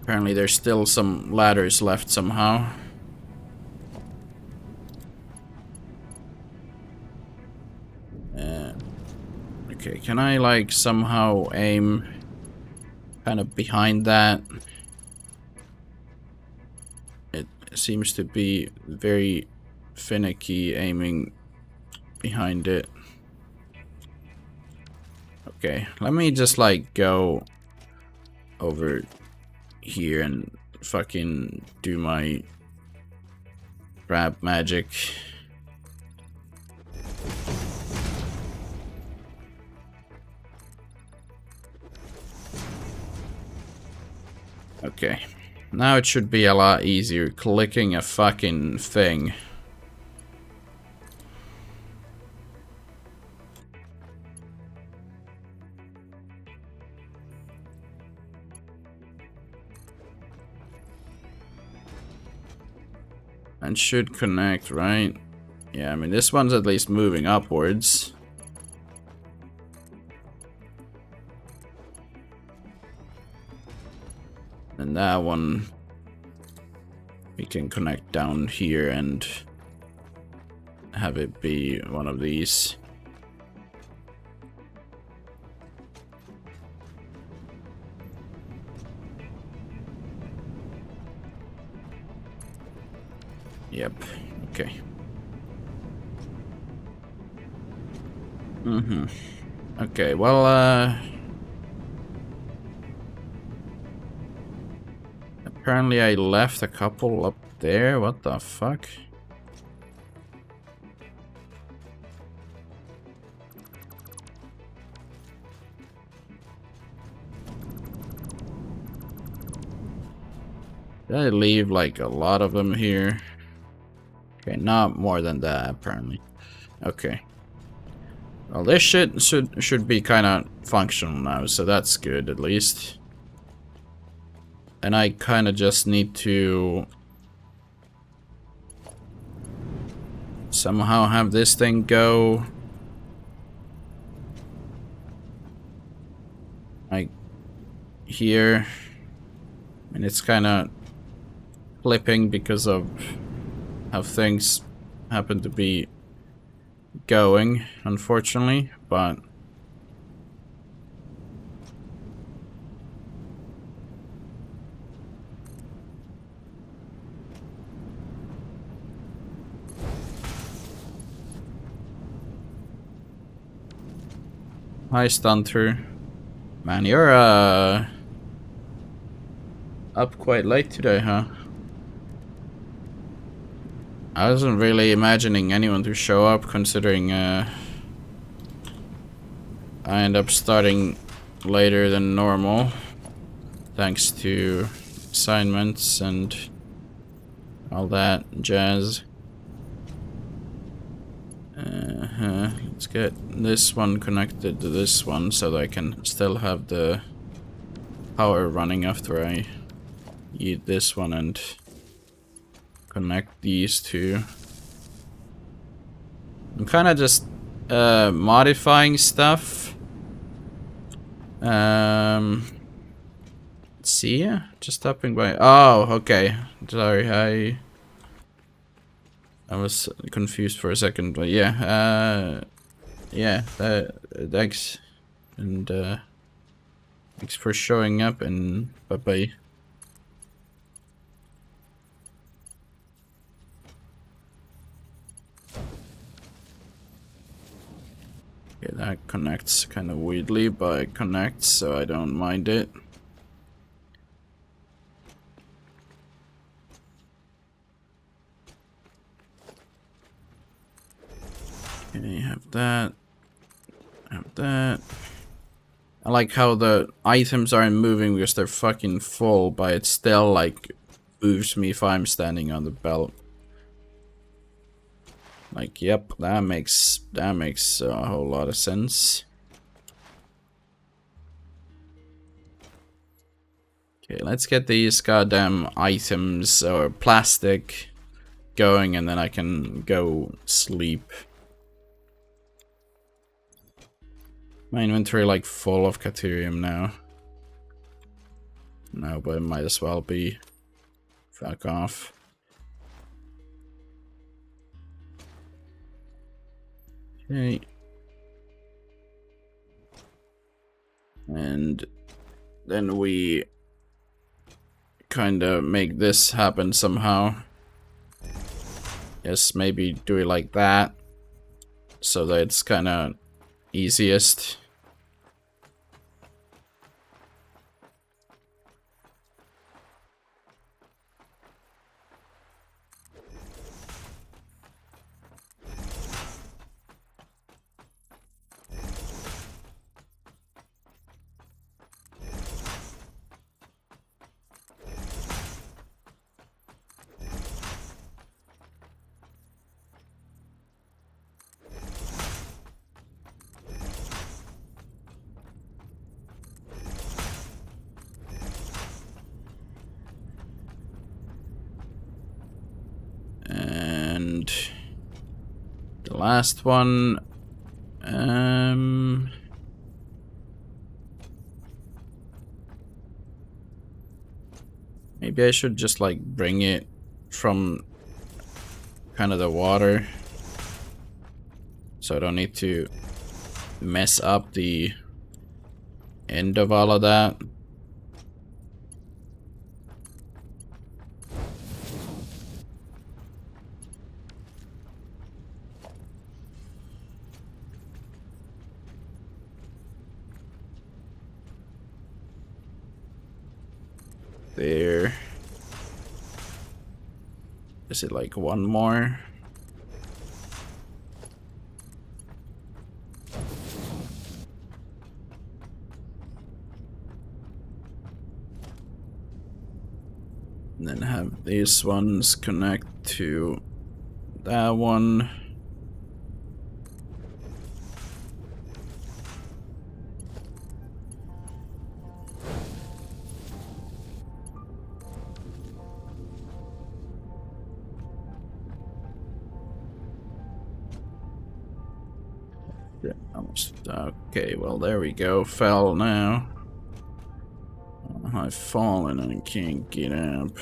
Apparently there's still some ladders left somehow. Okay, can I like somehow aim kind of behind that? It seems to be very finicky aiming behind it. Okay, let me just like go over here and fucking do my grab magic. Okay, now it should be a lot easier clicking a fucking thing. And should connect, right? Yeah, I mean, this one's at least moving upwards. And that one, we can connect down here and have it be one of these. Yep, okay. Okay, well, apparently I left a couple up there. What the fuck? Did I leave like a lot of them here? Okay, not more than that apparently. Okay. Well, this shit should be kind of functional now, so that's good at least. And I kind of just need to somehow have this thing go like here. And it's kind of flipping because of how things happen to be going, unfortunately, but hi Stunter. Man, you're up quite late today, huh? I wasn't really imagining anyone to show up, considering I end up starting later than normal, thanks to assignments and all that jazz. Let's get this one connected to this one so that I can still have the power running after I eat this one and connect these two. I'm kind of just modifying stuff. Let's see, just stopping by. Oh, okay. Sorry, I was confused for a second, but yeah, yeah. Thanks, and thanks for showing up, and bye bye. Okay, that connects kind of weirdly, but it connects, so I don't mind it. Okay, have that. Have that. I like how the items aren't moving because they're fucking full, but it still like moves me if I'm standing on the belt. Like, yep, that makes a whole lot of sense. Okay, let's get these goddamn items or plastic going, and then I can go sleep. My inventory like full of Caterium now. No, but it might as well be. Fuck off. Okay. And then we kind of make this happen somehow. Yes, maybe do it like that, so that it's kind of easiest. and the last one. Maybe I should just like bring it from kind of the water, so I don't need to mess up the end of all of that. There. Is it like one more? And then have these ones connect to that one. Yeah, almost. Okay, well, there we go. Fell now. I've fallen and I can't get up.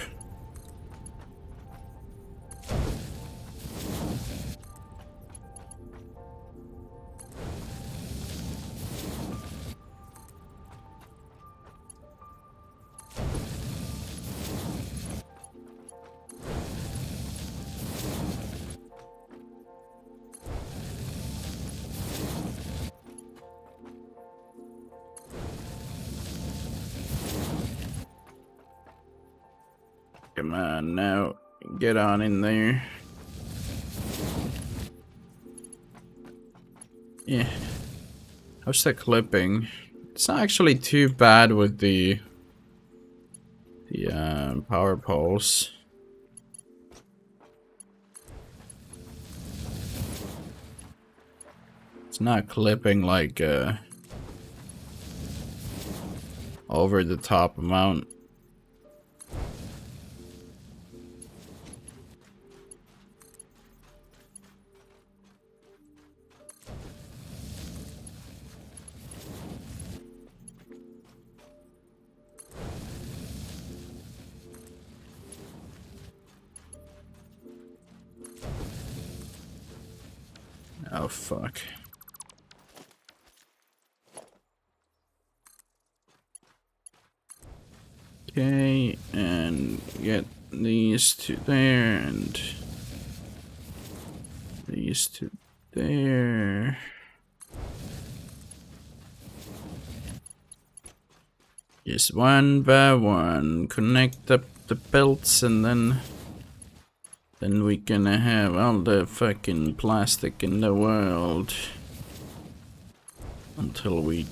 Come on now, get on in there. Yeah. How's the clipping? It's not actually too bad with the power poles. It's not clipping like over the top amount. Oh fuck. Okay, and get these two there, and these two there. Just one by one, connect up the belts, and then we can have all the fucking plastic in the world until we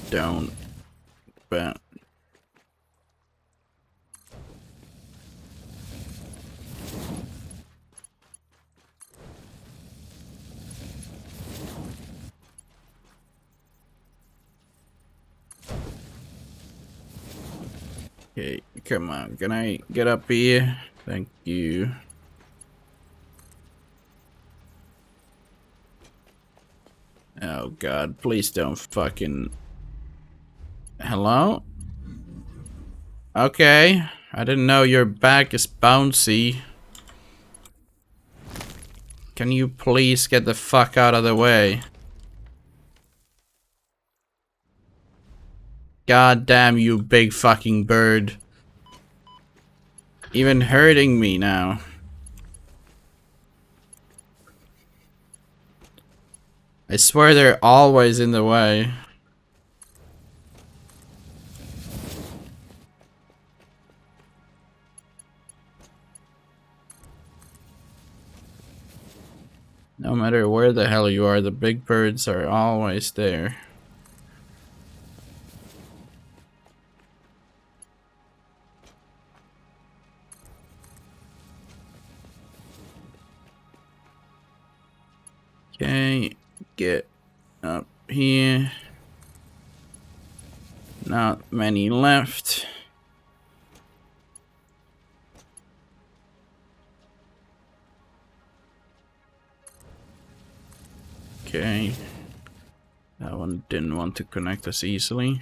don't. But okay, come on, can I get up here? Thank you. Oh god, please don't fucking... Hello? Okay, I didn't know your back is bouncy. Can you please get the fuck out of the way? God damn you big fucking bird. Even hurting me now. I swear they're always in the way. No matter where the hell you are, the big birds are always there. Okay, get up here. Not many left. Okay. That one didn't want to connect as easily.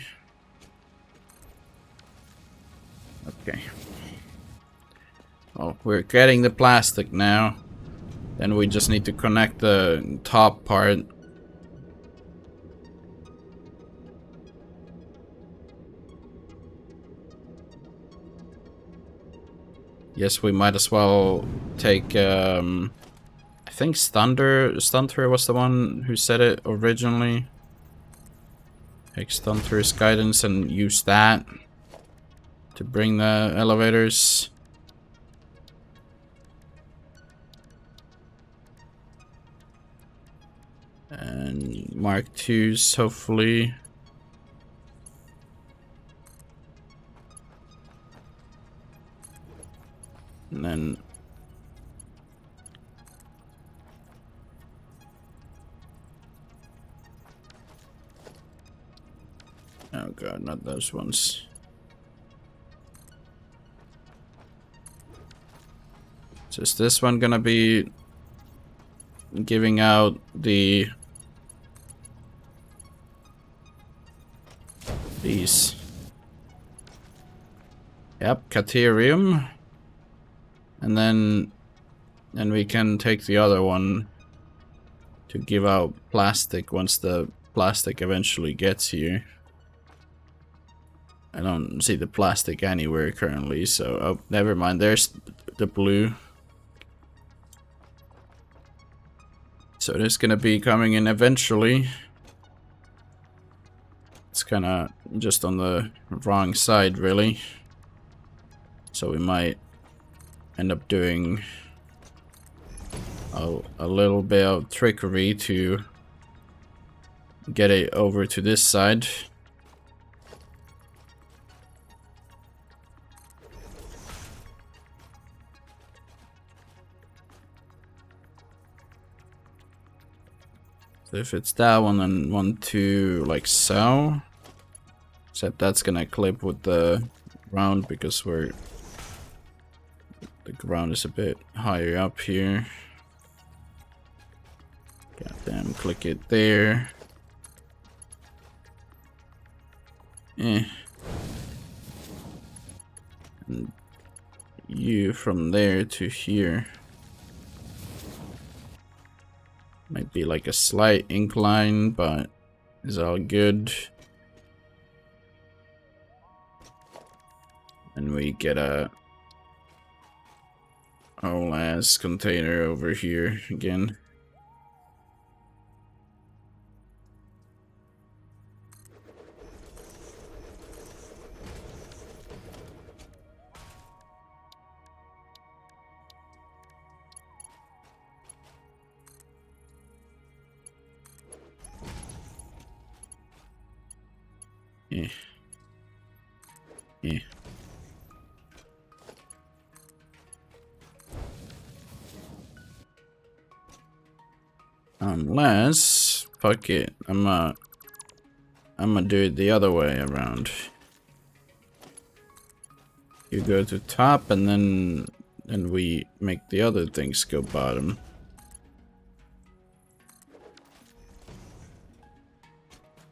Okay. Well, we're getting the plastic now. Then we just need to connect the top part. Yes, we might as well take, I think Stunter was the one who said it originally. Take Stunter's guidance and use that to bring the elevators. And Mark IIs, hopefully. And then oh god, not those ones. So is this one gonna be giving out these? Yep, Caterium. And then we can take the other one to give out plastic once the plastic eventually gets here. I don't see the plastic anywhere currently, so oh, never mind. There's the blue. So it is gonna be coming in eventually. It's kinda just on the wrong side, really. So we might end up doing a little bit of trickery to get it over to this side. So if it's that one, then 1, 2, like so. Except that's gonna clip with the ground because the ground is a bit higher up here. Goddamn, click it there. And you from there to here. Might be like a slight incline, but it's all good. And we get a whole ass container over here again. Yeah. Unless, fuck it, I'm gonna do it the other way around. You go to top and then we make the other things go bottom.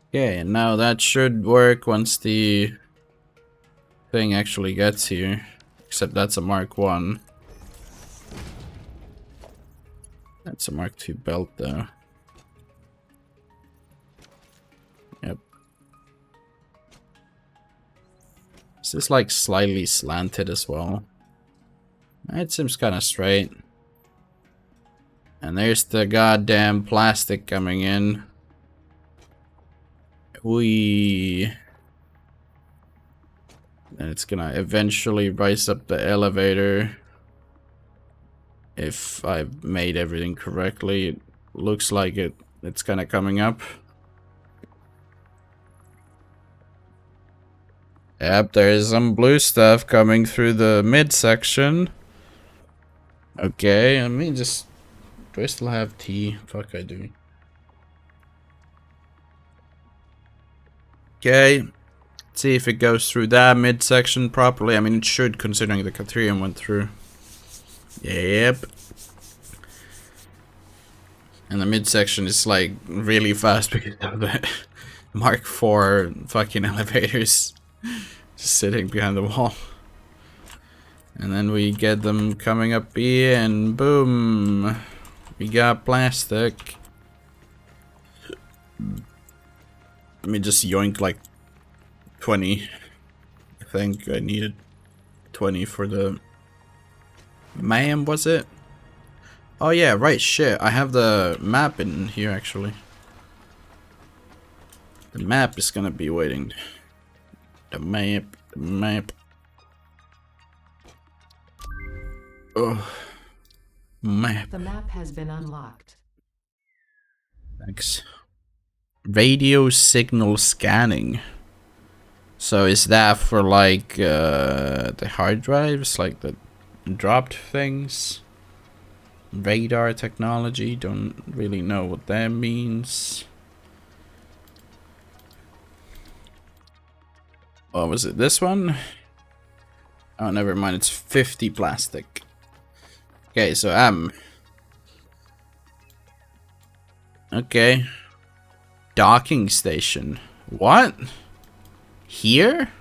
Okay, and now that should work once the thing actually gets here. Except that's a Mark 1. That's a Mark II belt though. Yep. Is this like slightly slanted as well? It seems kind of straight. And there's the goddamn plastic coming in. And it's gonna eventually rise up the elevator. If I've made everything correctly, it looks like it's kind of coming up. Yep, there's some blue stuff coming through the midsection. Okay, let me just... Do I still have tea? Fuck, I do. Okay. Let's see if it goes through that midsection properly. I mean, it should, considering the Caterium went through. Yep. And the midsection is like really fast because of the Mark IV fucking elevators just sitting behind the wall. And then we get them coming up here and boom, we got plastic. Let me just yoink like 20. I think I needed 20 for the ma'am, was it? Oh yeah, right, shit. I have the map in here actually. The map is gonna be waiting. The map. Oh, map. The map has been unlocked. Thanks. Radio signal scanning. So is that for like the hard drives, like the dropped things? Radar technology, don't really know what that means. Oh, was it this one? Oh, never mind, it's 50 plastic. Okay, so okay. Docking station. What? Here?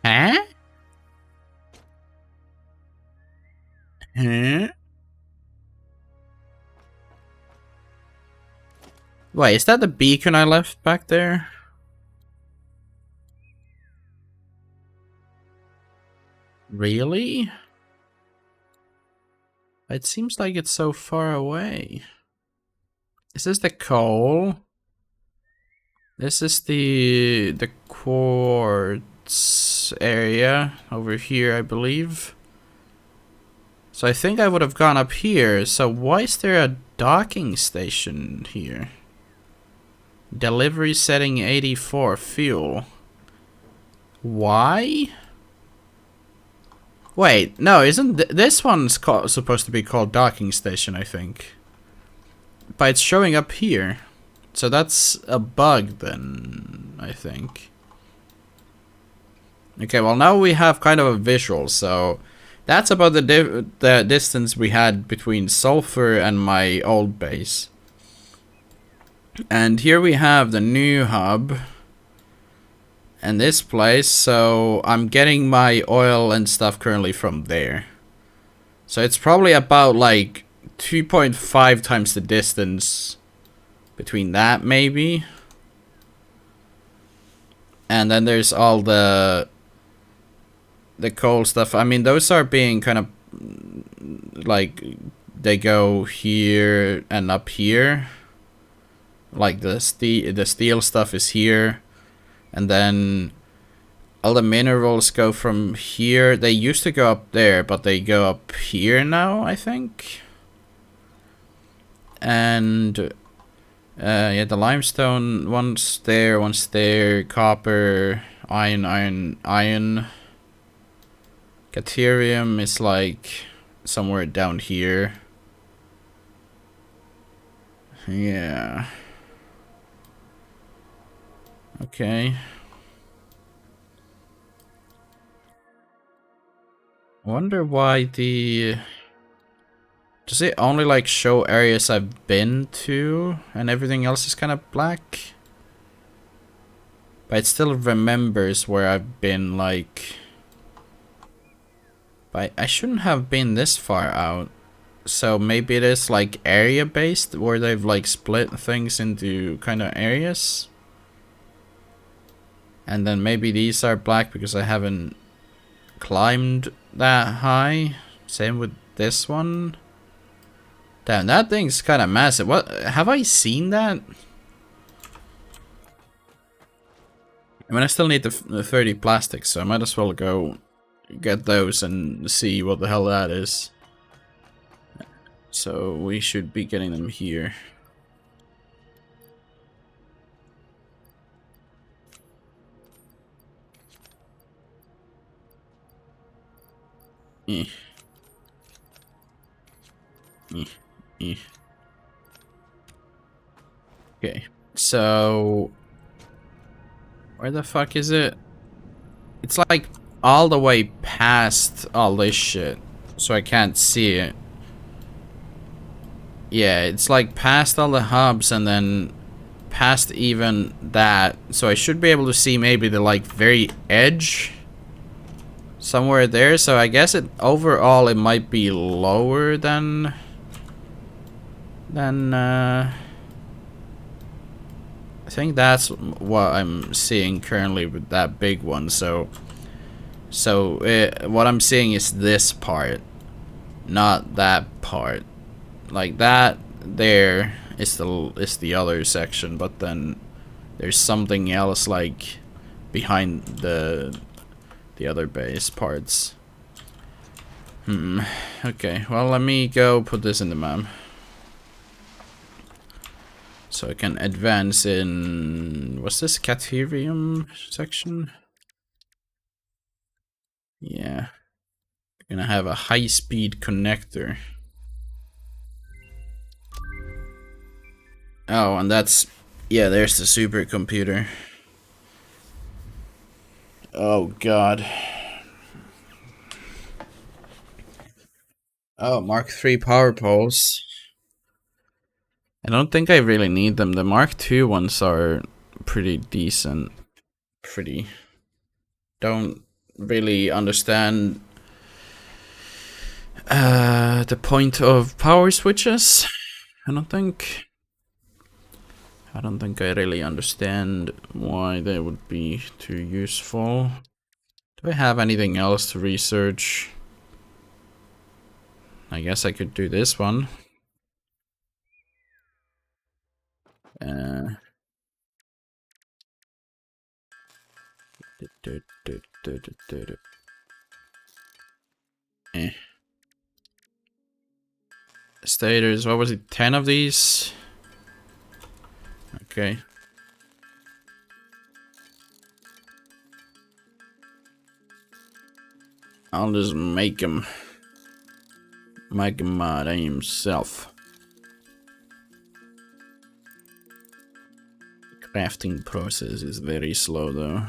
Huh? Huh? Wait, is that the beacon I left back there? Really? It seems like it's so far away. Is this the coal? This is the quartz area over here, I believe. So I think I would have gone up here. So why is there a docking station here? Delivery setting 84, fuel. Why? Wait, no, isn't this one's supposed to be called docking station, I think. But it's showing up here. So that's a bug then, I think. Okay, well now we have kind of a visual, so that's about the distance we had between Sulfur and my old base. And here we have the new hub. And this place, so I'm getting my oil and stuff currently from there. So it's probably about like 2.5 times the distance between that, maybe. And then there's all the coal stuff. I mean, those are being kind of like they go here and up here. Like the steel stuff is here. And then all the minerals go from here. They used to go up there, but they go up here now, I think. And yeah, the limestone, one's there, copper, iron. Caterium is like somewhere down here. Yeah. Okay. Wonder why the... Does it only like show areas I've been to and everything else is kind of black? But it still remembers where I've been, like... But I shouldn't have been this far out. So maybe it is like area based where they've like split things into kind of areas. And then maybe these are black because I haven't climbed that high. Same with this one. Damn, that thing's kind of massive. What? Have I seen that? I mean, I still need the 30 plastics, so I might as well go get those and see what the hell that is. So we should be getting them here. Okay, so where the fuck is it? It's like all the way past all this shit. so I can't see it. Yeah, it's like past all the hubs and then past even that. So I should be able to see maybe the like very edge somewhere there. So I guess it overall it might be lower than I think that's what I'm seeing currently with that big one. So what I'm seeing is this part, not that part. Like that there is the other section, but then there's something else like behind the other base parts. Okay, well, let me go put this in the map so I can advance in. What's this, Caterium section? Yeah, we're gonna have a high-speed connector. Oh, and that's, yeah, there's the supercomputer. Oh god. Oh, Mark III power poles. I don't think I really need them. The Mark II ones are pretty decent. Don't really understand the point of power switches. I don't think I really understand why they would be too useful. Do I have anything else to research? I guess I could do this one. Stators, what was it, 10 of these? Okay. I'll just make him mad himself. Crafting process is very slow though.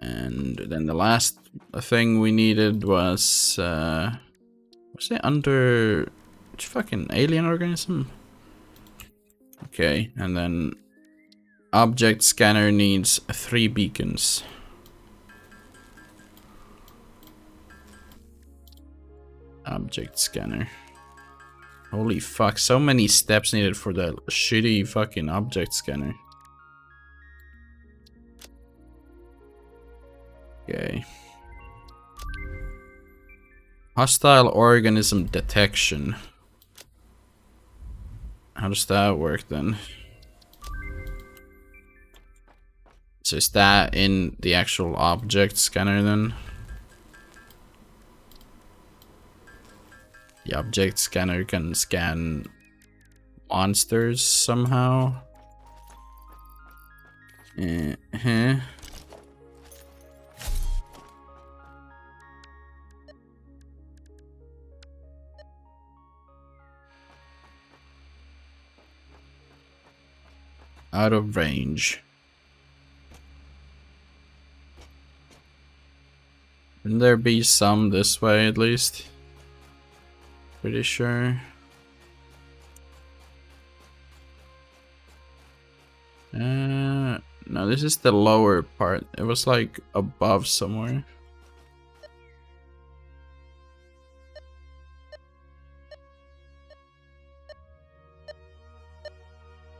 And then the last thing we needed was it under fucking alien organism? Okay, and then object scanner needs 3 beacons. Object scanner. Holy fuck, so many steps needed for the shitty fucking object scanner. Okay. Hostile organism detection. How does that work then? So is that in the actual object scanner then? The object scanner can scan monsters somehow. Out of range. Shouldn't there be some this way at least? Pretty sure. No, this is the lower part. It was like above somewhere.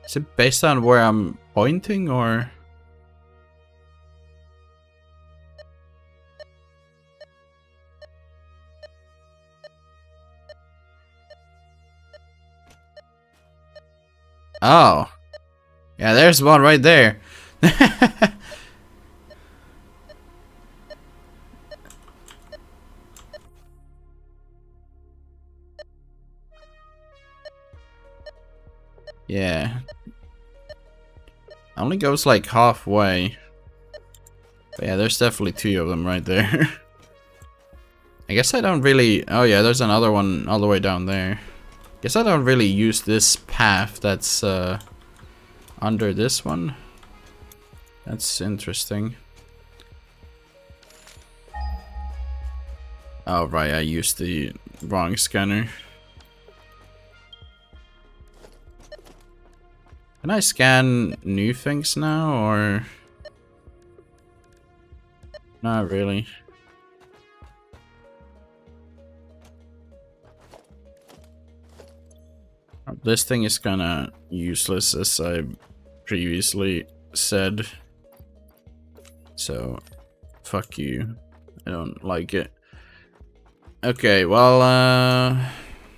Is it based on where I'm pointing or? Oh. Yeah, there's one right there. Yeah. Only goes like halfway. But yeah, there's definitely 2 of them right there. I guess I don't really... Oh yeah, there's another one all the way down there. Guess I don't really use this path that's under this one. That's interesting. Oh, right, I used the wrong scanner. Can I scan new things now, or... Not really. This thing is kinda useless, as I previously said. So, fuck you. I don't like it. Okay, well,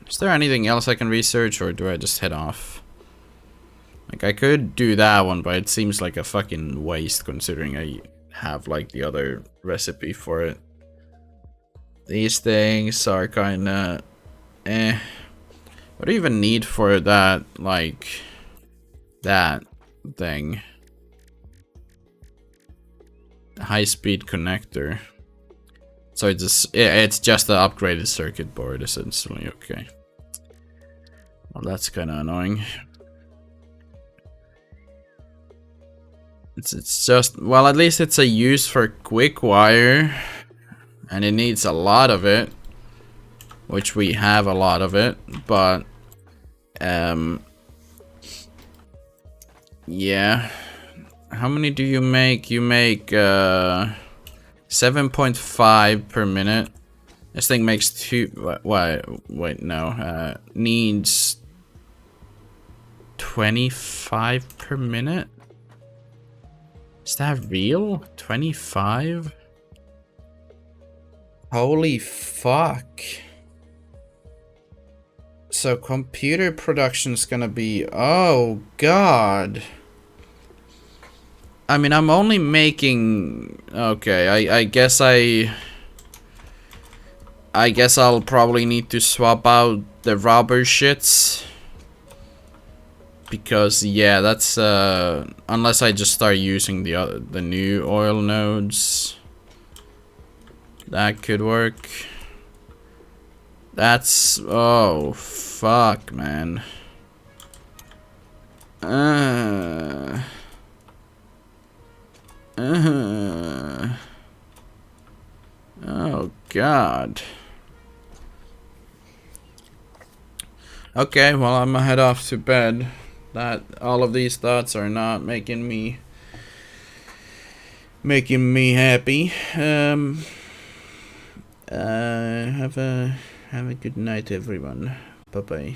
is there anything else I can research, or do I just head off? Like, I could do that one, but it seems like a fucking waste, considering I have, like, the other recipe for it. These things are kinda... eh. What do you even need for that, like... that thing? High-speed connector. So it's just the upgraded circuit board, essentially. Okay. Well, that's kind of annoying. It's just, well, at least it's a use for quick wire, and it needs a lot of it, which we have a lot of it. But yeah. How many do you make? You make 7.5 per minute. This thing makes wait, no. Needs 25 per minute? Is that real? 25? Holy fuck. So computer production's gonna be... oh god. I mean, I'm only making... okay, I guess I'll probably need to swap out the rubber shits. Because, yeah, that's, unless I just start using the new oil nodes. That could work. That's... oh, fuck, man. Oh, God. Okay, well, I'm gonna head off to bed. That all of these thoughts are not making me happy. Have a good night, everyone. Bye bye.